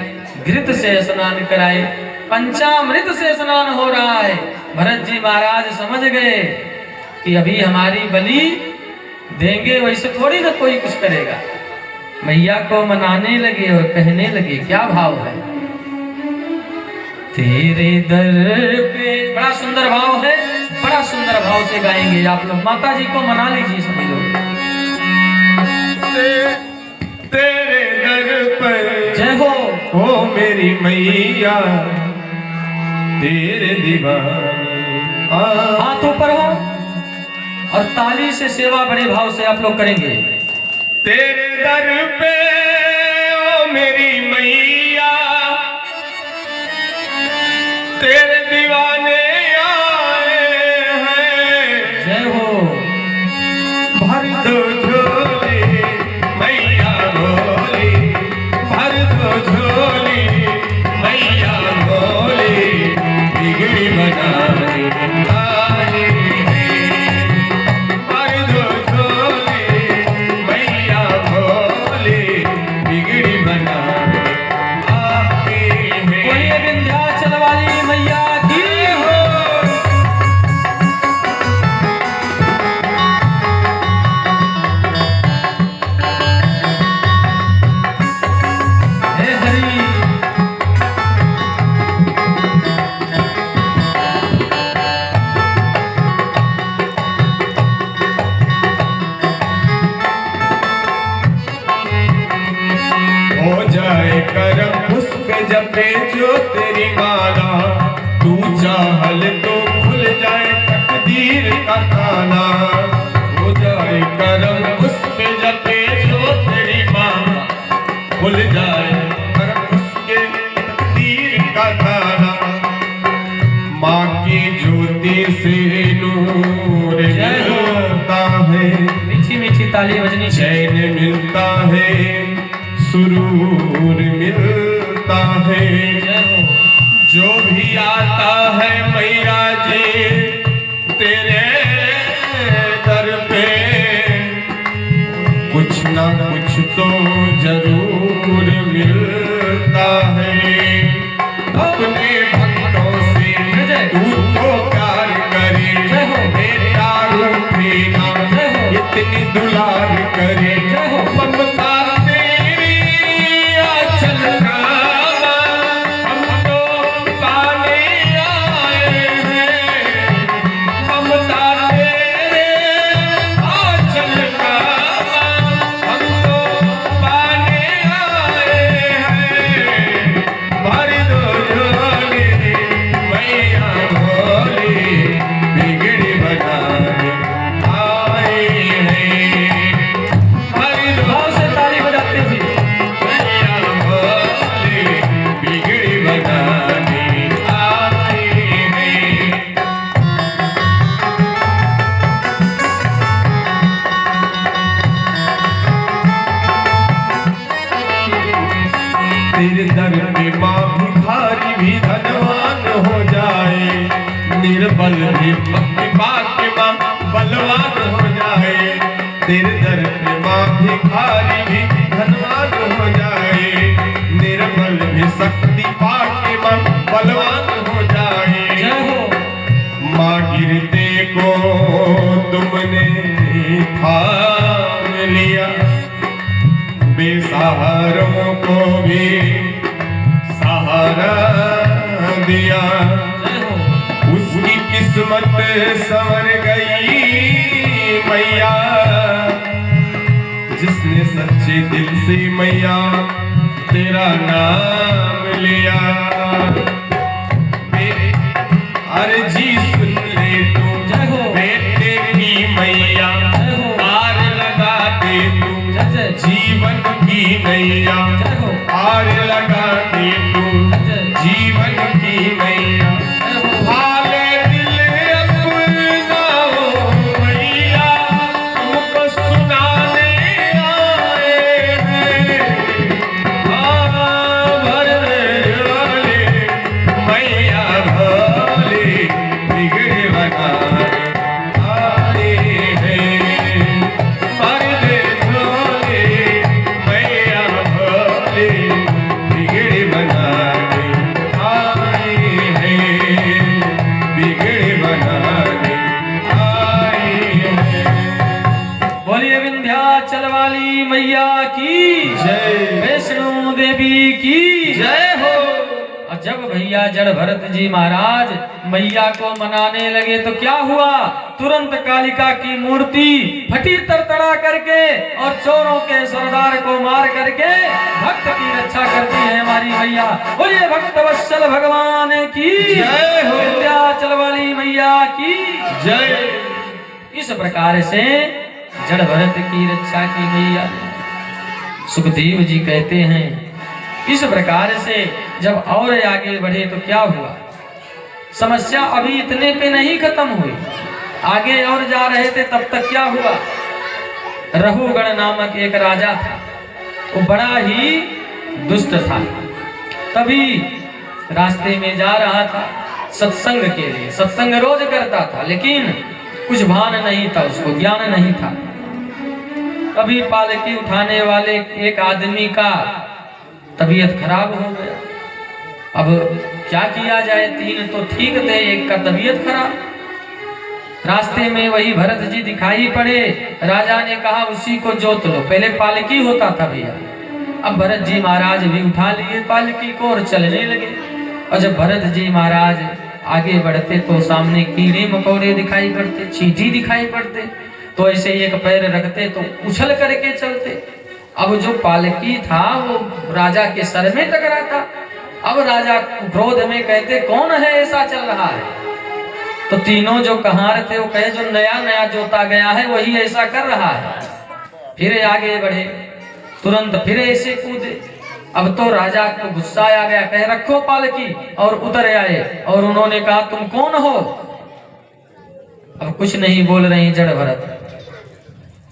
[SPEAKER 1] घृत से स्नान कराए, पंचामृत से स्नान हो रहा है। भरत जी महाराज समझ गए कि अभी हमारी बलि देंगे, वैसे थोड़ी ना कोई कुछ करेगा। मैया को मनाने लगे और कहने लगे, क्या भाव है, तेरे दर पे, बड़ा सुंदर भाव है, बड़ा सुंदर भाव से गाएंगे आप लोग। माता जी को मना लीजिए सभी लोग।
[SPEAKER 2] तेरे दर पर
[SPEAKER 1] जय हो,
[SPEAKER 2] ओ मेरी मैया, तेरे दीवाने
[SPEAKER 1] हाथ ऊपर हो और ताली से सेवा बड़े भाव से आप लोग करेंगे।
[SPEAKER 2] तेरे दर पे ओ मेरी मैया, तेरे दीवाने आए हैं।
[SPEAKER 1] जय हो,
[SPEAKER 2] भर दो झोली मैया भोली, भर दो झोली मैया भोली, बिगड़ी बनाने आए हैं। भर दो झोली मैया भोली, बिगड़ी बनाने आए हैं।
[SPEAKER 1] बोलिए विंध्याचल वाली मैया की हो।
[SPEAKER 2] में जपे जो तेरी माला, तू चाहल तो खुल जाए तकदीर का ताला, हो जाए करम उसमें जपे जो तेरी माला, खुल जाए करम उसके तकदीर का ताला। माँ की ज्योति से नूर मिलता है,
[SPEAKER 1] मीठी मीठी ताली बजनी चाहिए।
[SPEAKER 2] चैन मिलता है, सुरूर मिलता है। जो भी आता है मैया जी तेरे दर पे, कुछ ना कुछ तो जरूर मिलता है। अपने भक्तों से तू तो प्यार करे, बेटा रूठे ना इतनी दुलार करे। ममता तेरी आंचल का हम तो पाने आए हैं, ममता तेरे आंचल का हम तो पाने आए हैं। भर दो झोली मैया भोली, बिगड़ी बनाने आए हैं। भर दो
[SPEAKER 1] भाव से ताली बजाते थे।
[SPEAKER 2] मैया भोली, बिगड़ी बनाने आए हैं। तेरे दर पे माँ भिखारी भी धनवान हो जाए, निर्बल भी भक्ति पाके माँ बलवान हो जाए। तेरे दर पे माँ भिखारी भी धनवान हो जाए, निर्बल भी शक्ति पाके माँ बलवान हो जाए।
[SPEAKER 1] जय हो।
[SPEAKER 2] माँ गिरते को तुमने थाम लिया, बेसहारों को भी सहारा दिया।
[SPEAKER 1] जय हो।
[SPEAKER 2] उसकी किस्मत संवर गई मैया, जिसने सच्चे दिल से मैया तेरा नाम लिया। अर्जी सुन ले तू
[SPEAKER 1] जय हो।
[SPEAKER 2] बेटे की मैया,
[SPEAKER 1] जय हो।
[SPEAKER 2] पार लगा दे तू
[SPEAKER 1] जय जय
[SPEAKER 2] जीवन की नैया,
[SPEAKER 1] जय हो।
[SPEAKER 2] पार लगा दे तू जीवन की नैया।
[SPEAKER 1] जय हो।
[SPEAKER 2] हाले दिल अपना हो मैया, हमको सुनाने आए हैं। भर झोली मैया भोली, बिगड़ी बनाने आए हैं। भर झोली मैया भोली, बिगड़ी बनाने आए हैं, बिगड़ी बनाने आए हैं।
[SPEAKER 1] बोलिए विंध्याचल वाली मैया की
[SPEAKER 2] जय।
[SPEAKER 1] वैष्णो देवी की
[SPEAKER 2] जय हो।
[SPEAKER 1] और जब भैया जड़ भरत जी महाराज मैया को मनाने लगे तो क्या हुआ, तुरंत कालिका की मूर्ति फटी तरतड़ा करके और चोरों के सरदार को मार करके भक्त की रक्षा करती है हमारी मैया। बोलिए भक्त वत्सल भगवान की
[SPEAKER 2] जय हो।
[SPEAKER 1] विंध्याचल वाली मैया की
[SPEAKER 2] जय।
[SPEAKER 1] इस प्रकार से जड़ भरत की रक्षा की मैया ने। सुखदेव जी कहते हैं इस प्रकार से जब और आगे बढ़े तो क्या हुआ, समस्या अभी इतने पे नहीं खत्म हुई, आगे और जा रहे थे तब तक क्या हुआ। रहुगण नामक एक राजा था, वो बड़ा ही दुष्ट था। तभी रास्ते में जा रहा था सत्संग के लिए, सत्संग रोज करता था लेकिन कुछ भान नहीं था, उसको ज्ञान नहीं था। तभी पालकी उठाने वाले एक आदमी का तबीयत खराब हो गया। अब क्या किया जाए, तीन तो ठीक थे, एक का तबीयत खराब। रास्ते में वही भरत जी दिखाई पड़े। राजा ने कहा उसी को जोत लो, पहले पालकी होता था भैया, अब भरत जी महाराज भी उठा लिए पालकी को और चलने लगे। और जब भरत जी महाराज आगे बढ़ते तो सामने कीड़े मकोड़े दिखाई पड़ते, चींटी दिखाई पड़ते, तो ऐसे एक पैर रखते तो उछल करके चलते। अब जो पालकी था वो राजा के सर में टकराता, अब राजा क्रोध में कहते कौन है ऐसा चल रहा है? तो तीनों जो कहार थे वो कहे जो नया नया जोता गया है वही ऐसा कर रहा है। फिर आगे बढ़े, तुरंत फिर ऐसे कूदे। अब तो राजा को गुस्सा आ गया, कहे रखो पालकी, और उतर आए और उन्होंने कहा तुम कौन हो? अब कुछ नहीं बोल रही जड़ भरत।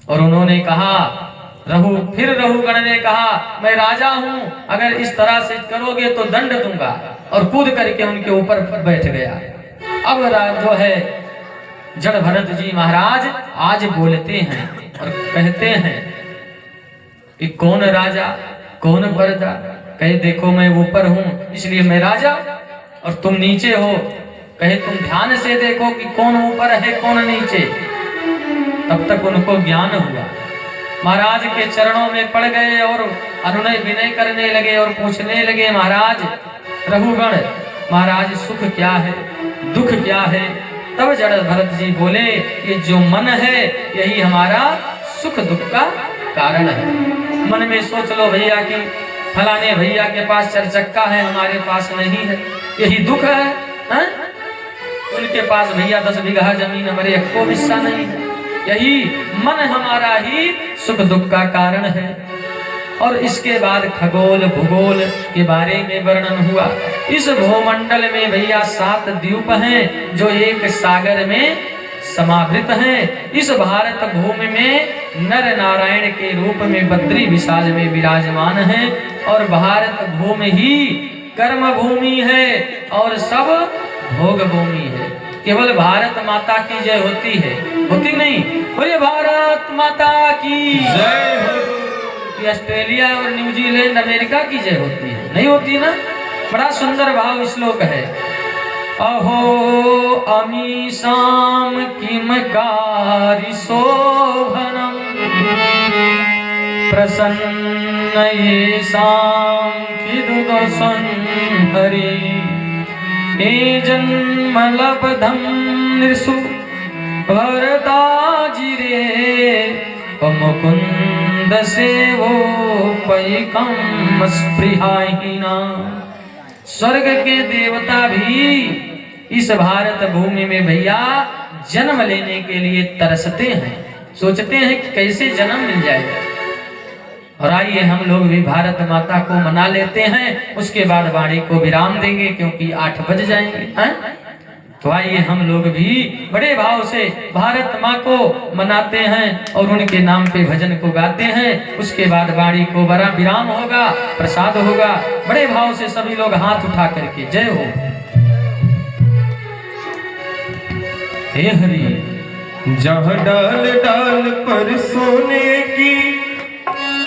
[SPEAKER 1] और उन्होंने कहा फिर रघुगण ने कहा मैं राजा हूं, अगर इस तरह से करोगे तो दंड दूंगा, और कूद करके उनके ऊपर बैठ गया। अब जो है जड़ भरत जी महाराज आज बोलते हैं और कहते हैं कि कौन राजा कौन प्रजा? कहे देखो मैं ऊपर हूं इसलिए मैं राजा और तुम नीचे हो। कहे तुम ध्यान से देखो कि कौन ऊपर है कौन नीचे। तब तक उनको ज्ञान हुआ, महाराज के चरणों में पड़ गए और अनुनय विनय करने लगे और पूछने लगे महाराज रघुगण महाराज सुख क्या है दुख क्या है? तब जड़ भरत जी बोले ये जो मन है यही हमारा सुख दुख का कारण है। मन में सोच लो भैया कि फलाने भैया के पास चरचक्का है हमारे पास नहीं है, यही दुख है, है? उनके पास भैया 10 बीघा जमीन हमारे को हिस्सा नहीं है, यही मन हमारा ही सुख दुख का कारण है। और इसके बाद खगोल भूगोल के बारे में वर्णन हुआ। इस भूमंडल में भैया 7 द्वीप हैं जो एक सागर में समावृत हैं। इस भारत भूमि में नर नारायण के रूप में बद्री विशाल में विराजमान हैं और भारत भूमि ही कर्म भूमि है और सब भोग भूमि है। केवल भारत माता की जय होती है, होती नहीं? बोलिए भारत माता की जय हो। ऑस्ट्रेलिया और न्यूजीलैंड अमेरिका की जय होती है? नहीं होती ना। बड़ा सुंदर भाव श्लोक है। अहो अमीशाम किमकारी शोभनम प्रसन्न येषां खिदुदशं हरि हे जन्मलब्धं नृषु वरदाजिरे मुकुंद सेवो पैकम स्पृहाहीना। स्वर्ग के देवता भी इस भारत भूमि में भैया जन्म लेने के लिए तरसते हैं, सोचते हैं कि कैसे जन्म मिल जाएगा। और आइए हम लोग भी भारत माता को मना लेते हैं, उसके बाद वाणी को विराम देंगे क्योंकि 8 बज जाएंगे, हैं? तो आइए हम लोग भी बड़े भाव से भारत माँ को मनाते हैं और उनके नाम पे भजन को गाते हैं। उसके बाद वाणी को बड़ा विराम होगा, प्रसाद होगा। बड़े भाव से सभी लोग हाथ उठा करके जय हो। हे हरि।
[SPEAKER 2] जहाँ डाल डाल पर सोने की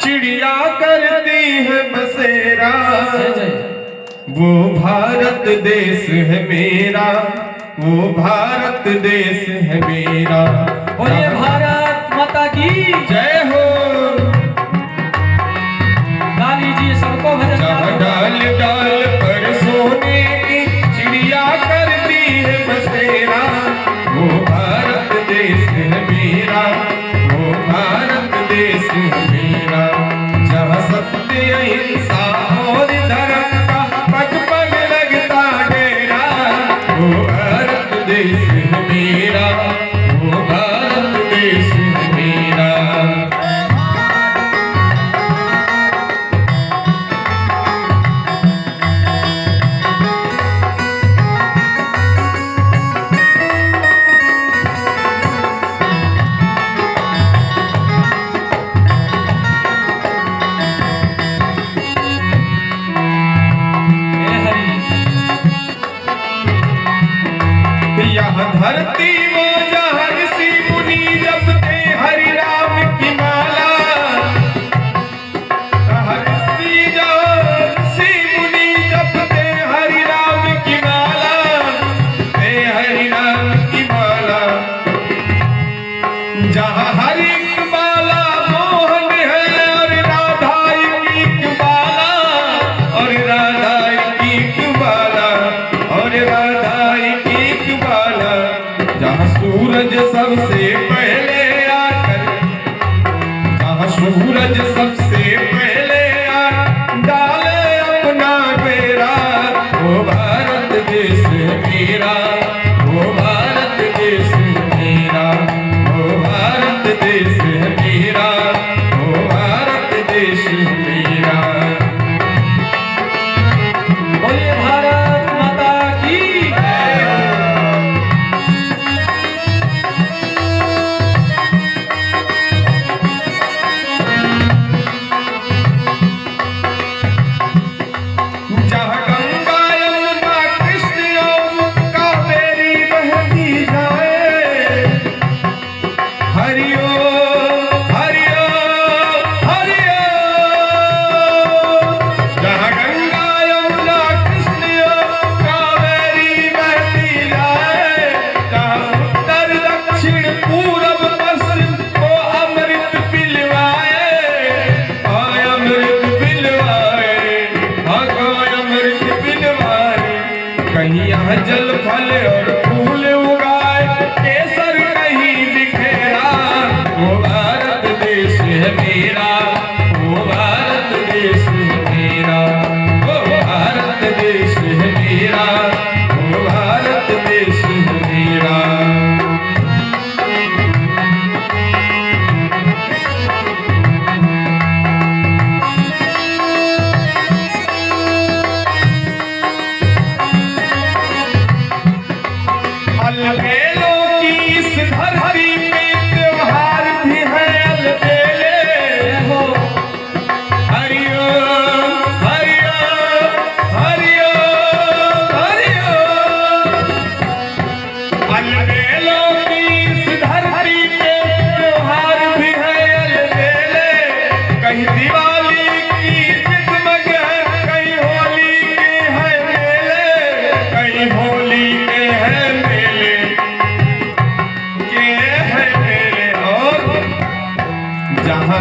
[SPEAKER 2] चिड़िया करती है बसेरा,
[SPEAKER 1] जय जय।
[SPEAKER 2] वो भारत देश है मेरा, वो भारत देश है मेरा।
[SPEAKER 1] बोलिए भारत माता की
[SPEAKER 2] जय हो।
[SPEAKER 1] गा लीजिए सबको भजन।
[SPEAKER 2] जहाँ डाल डाल पर सोने की चिड़िया करती है बसेरा, वो भारत देश है मेरा, वो भारत देश है मेरा। जहाँ सत्य अहिंसा और धर्म का पग पग लगता डेरा, वो भारत देश है मेरा, वो भारत देश है मेरा। धरती वो जहाँ ऋषि मुनि जपते हरि राम की माला, ऋषि मुनि जपते हरि राम की माला, हरि राम की माला। जहाँ हरि की माला मोहन है और राधा की माला, और राधा की माला, और राधा की माला। जहाँ सूरज सबसे पहले आकर, जहाँ सूरज सबसे पहले आकर डाले अपना बेरा,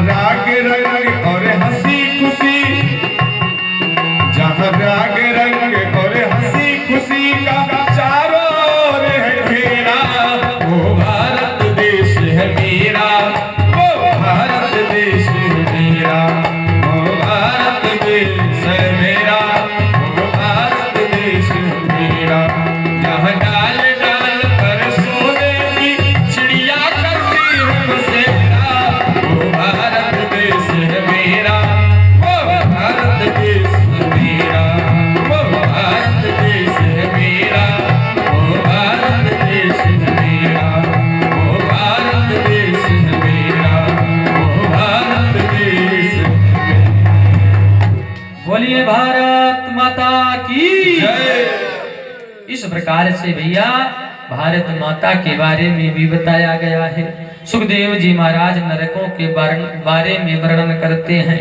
[SPEAKER 2] राग रंग और हंसी खुशी, जहाँ राग रंग और हंसी खुशी का चारों ओर है घेरा, वो भारत देश है मेरा, वो भारत देश है मेरा, वो भारत देश है मेरा, वो भारत देश है मेरा। जहाँ डाल डाल पर सोने की चिड़िया करती है बसेरा, वो भारत देश है मेरा, वो भारत देश है मेरा, वो भारत देश है मेरा, वो भारत देश है मेरा, वो भारत देश है मेरा, वो भारत देश है मेरा।
[SPEAKER 1] बोलिए भारत माता की
[SPEAKER 2] जय।
[SPEAKER 1] इस प्रकार से भैया भारत माता के बारे में भी बताया गया है। सुखदेव जी महाराज नरकों के बारे में वर्णन करते हैं।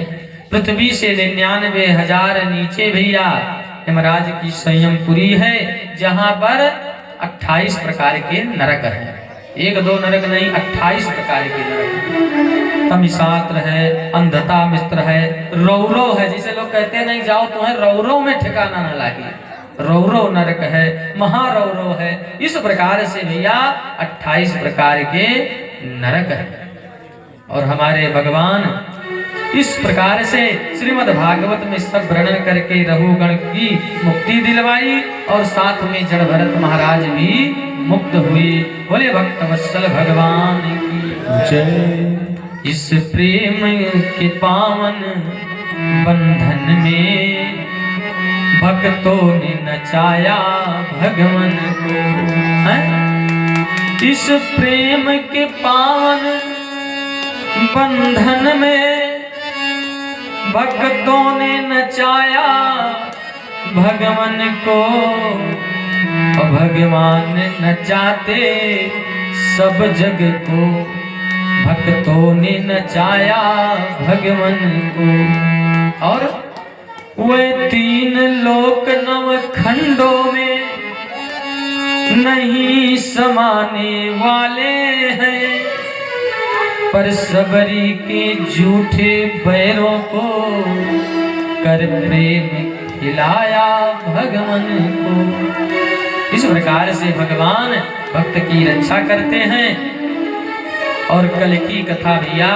[SPEAKER 1] पृथ्वी से 99,000 नीचे भैया यमराज की संयमपुरी है, जहां पर 28 प्रकार के नरक हैं। 1-2 नरक नहीं, 28 प्रकार के नरक। तमिशास्त्र है, अंधता मिस्त्र है, रौरव है, जिसे लोग कहते हैं नहीं जाओ तुम्हें रौरव में ठिकाना न लागे, रौरव नरक है, महारौरव है। इस प्रकार से भैया 28 प्रकार के नरक है। और हमारे भगवान इस प्रकार से श्रीमद् भागवत में सब वर्णन करके रघुगण की मुक्ति दिलवाई और साथ में जड़ भरत महाराज भी मुक्त हुए। बोले भक्त वत्सल भगवान की
[SPEAKER 2] जय।
[SPEAKER 1] इस प्रेम के पावन बंधन में भक्तों ने नचाया भगवान को। हैं? इस प्रेम के पावन बंधन में भक्तों ने नचाया भगवान को, और भगवान नचाते सब जग को, भक्तों ने नचाया भगवान को। और वे 3 लोक 9 खंडों में नहीं समाने वाले हैं, पर सबरी के झूठे बैरों को कर प्रेम खिलाया भगवान को। इस प्रकार से भगवान भक्त की रक्षा करते हैं। और कल की कथा भैया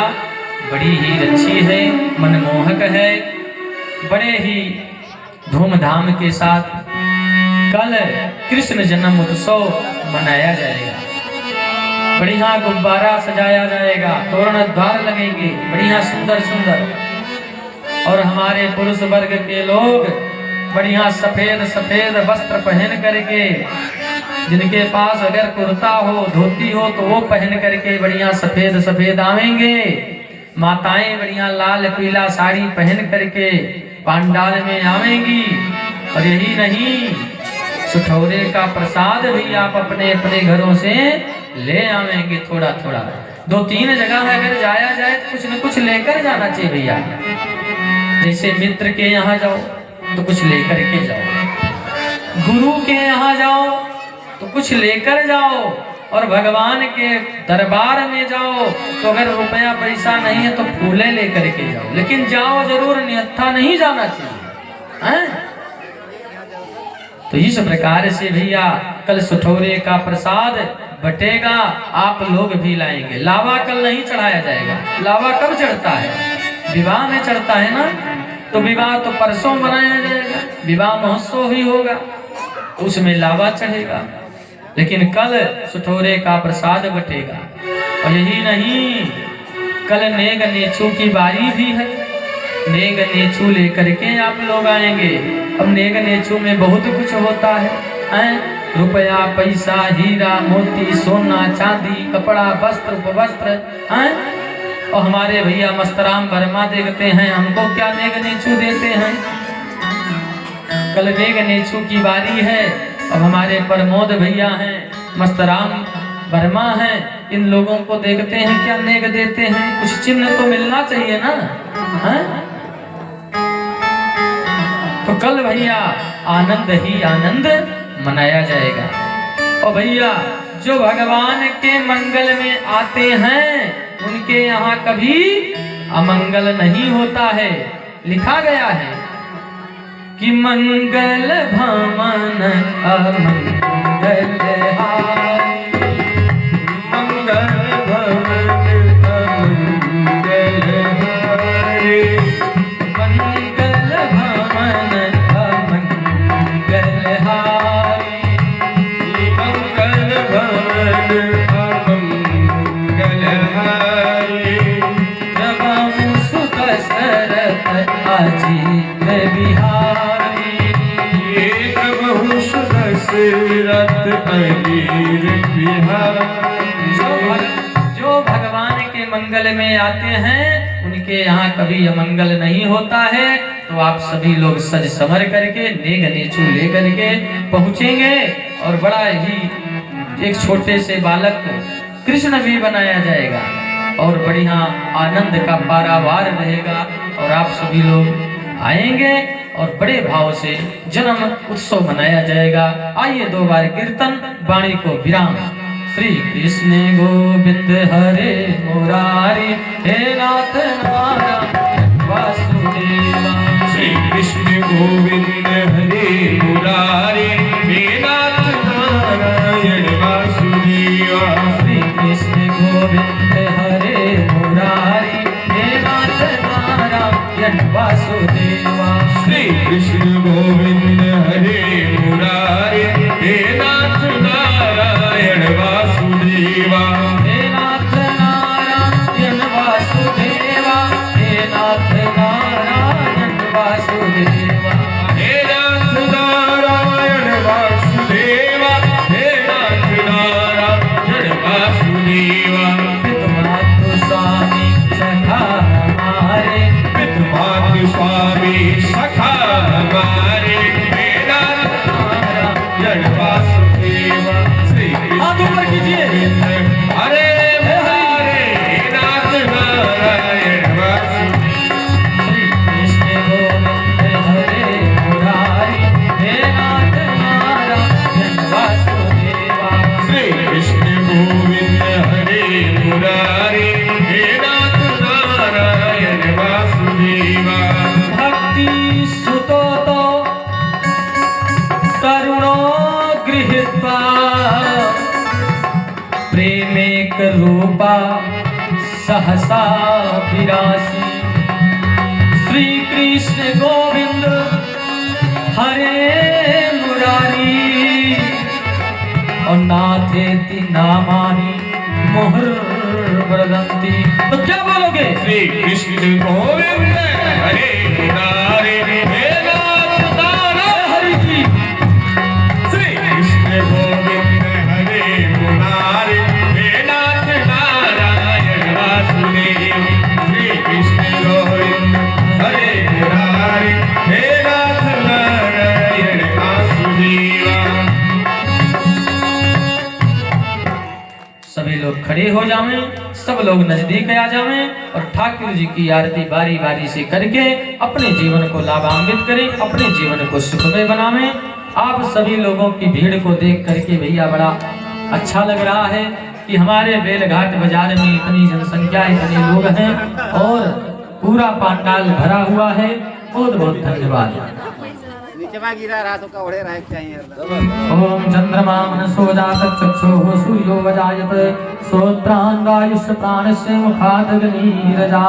[SPEAKER 1] बड़ी ही अच्छी है, मनमोहक है। बड़े ही धूमधाम के साथ कल कृष्ण जन्म उत्सव मनाया जाएगा। बढ़िया गुब्बारा सजाया जाएगा, तोरण द्वार लगेंगे बढ़िया सुंदर सुंदर। और हमारे पुरुष वर्ग के लोग बढ़िया सफेद सफेद वस्त्र पहन करके, जिनके पास अगर कुर्ता हो धोती हो तो वो पहन करके बढ़िया सफेद सफेद आवेंगे। माताएं बढ़िया लाल पीला साड़ी पहन करके पांडाल में आवेंगी। और यही नहीं, सुठौरे का प्रसाद भी आप अपने अपने घरों से ले आवेंगे थोड़ा थोड़ा। 2-3 जगह अगर जाया जाए तो कुछ न कुछ लेकर जाना चाहिए भैया। जैसे मित्र के यहाँ जाओ तो कुछ लेकर के जाओ, गुरु के यहाँ जाओ तो कुछ लेकर जाओ, और भगवान के दरबार में जाओ तो अगर रुपया पैसा नहीं है तो फूले लेकर के जाओ, लेकिन जाओ जरूर, निहत्था नहीं जाना चाहिए। हैं? तो इस प्रकार से भैया कल सुठौरे का प्रसाद बटेगा, आप लोग भी लाएंगे। लावा कल नहीं चढ़ाया जाएगा। लावा कब चढ़ता है? विवाह में चढ़ता है ना। तो विवाह तो परसों मनाया जाएगा, विवाह महोत्सव ही होगा, उसमें लावा चढ़ेगा। लेकिन कल सुठौरे का प्रसाद बटेगा। और यही नहीं, कल नेग नेछू की बारी भी है। नेग नेछू लेकर के आप लोग आएंगे। अब नेग नेछू में बहुत कुछ होता है, रुपया पैसा हीरा मोती सोना चांदी कपड़ा वस्त्र उपवस्त्र हैं। और हमारे भैया मस्तराम वर्मा देखते हैं हमको क्या नेग नेछू देते हैं। कल नेग नेछू की बारी है। अब हमारे प्रमोद भैया हैं, मस्तराम वर्मा हैं, इन लोगों को देखते हैं क्या नेग देते हैं। कुछ चिन्ह तो मिलना चाहिए ना। हैं? तो कल भैया आनंद ही आनंद मनाया जाएगा। और भैया जो भगवान के मंगल में आते हैं उनके यहाँ कभी अमंगल नहीं होता है। लिखा गया है कि मंगल भवन अमंगल हारी,
[SPEAKER 2] मंगल भवन अमंगल हारी,
[SPEAKER 1] मंगल भवन अमंगल हारी,
[SPEAKER 2] मंगल भवन अमंगल हारी।
[SPEAKER 1] प्रभु सुत सरत अजीत बिहारी,
[SPEAKER 2] प्रभु दशरथ अजीर बिहारी।
[SPEAKER 1] जो भगवान के मंगल में आते हैं उनके यहाँ कभी अमंगल नहीं होता है। तो आप सभी लोग सज संवर करके नेग नेचू ले करके पहुँचेंगे और बड़ा ही एक छोटे से बालक को कृष्ण भी बनाया जाएगा और बढ़िया आनंद का पारावार रहेगा और आप सभी लोग आएंगे और बड़े भाव से जन्म उत्सव मनाया जाएगा। आइए दो बार कीर्तन वाणी को विराम। श्री कृष्ण गोविंद हरे मुरारी, हे नाथ नारायण वासुदेवा।
[SPEAKER 2] श्री कृष्ण गोविंद हरे मुरारी, हे नाथ नारायण वासुदेवा।
[SPEAKER 1] श्री कृष्ण गोविंद हरे मुरारी, हे नाथ नारायण वासुदेवा।
[SPEAKER 2] श्री कृष्ण गोविंद हरे मुरारी, हे नाथ नारायण वासुदेवा।
[SPEAKER 1] हे नाथ नारायण वासुदेवा, हे नाथ नारायण वासुदेवा।
[SPEAKER 2] हे नाथ नारायण वासुदेवा, हे नाथ नारायण वासुदेवा।
[SPEAKER 1] पितृमातृ स्वामी सखा हमारे,
[SPEAKER 2] पितृमातृ स्वामी सखा हमारे, हे नाथ नारायण वासुदेवा। श्री
[SPEAKER 1] हाथ ऊपर कीजिए।
[SPEAKER 2] कृष्ण हरे मुरारे, हे नाथ नारायण वासुदेवा।
[SPEAKER 1] श्री कृष्ण गोविंद हरे मुरारी, हे नाथ नारायण वासुदेवा।
[SPEAKER 2] श्री कृष्ण गोविंद हरे मुरारे, हे नाथ नारायण वासुदेवा।
[SPEAKER 1] भक्ति सुतो तो करुणो गृहीत्वा, प्रेमेक रूपा सहसा विरासी। श्री कृष्ण गोविंद हरे मुरारी, और नाथेति नामानि मुहुर्वदन्ति। तो क्या बोलोगे?
[SPEAKER 2] श्री कृष्ण गोविंद हरे मुरारे, हे नाथ नारायण।
[SPEAKER 1] हरि की
[SPEAKER 2] श्री कृष्ण गोविंद हरे मुरारे, हे नाथ नारायण वासुदेव। श्री कृष्ण गोविंद हरे मुरारे, हे नाथ नारायण वासुदेवा।
[SPEAKER 1] सभी लोग खड़े हो जावें, सब लोग नजदीक आ जावें और ठाकुर जी की आरती बारी बारी से करके अपने जीवन को लाभान्वित करें, अपने जीवन को सुखमय बनावें। आप सभी लोगों की भीड़ को देख करके भैया बड़ा अच्छा लग रहा है कि हमारे बेलघाट बाजार में इतनी जनसंख्या, इतने लोग हैं और पूरा पंडाल भरा हुआ है। बहुत बहुत धन्यवाद।
[SPEAKER 3] नीचे में गिरा रहा तो कवड़े रहे चाहिए।
[SPEAKER 1] ओम चंद्रमा मनसो जातः चक्षुः सूर्यो वजायत, श्रोत्रान् वायुश्च प्राणस्य मुखादग्निरजा।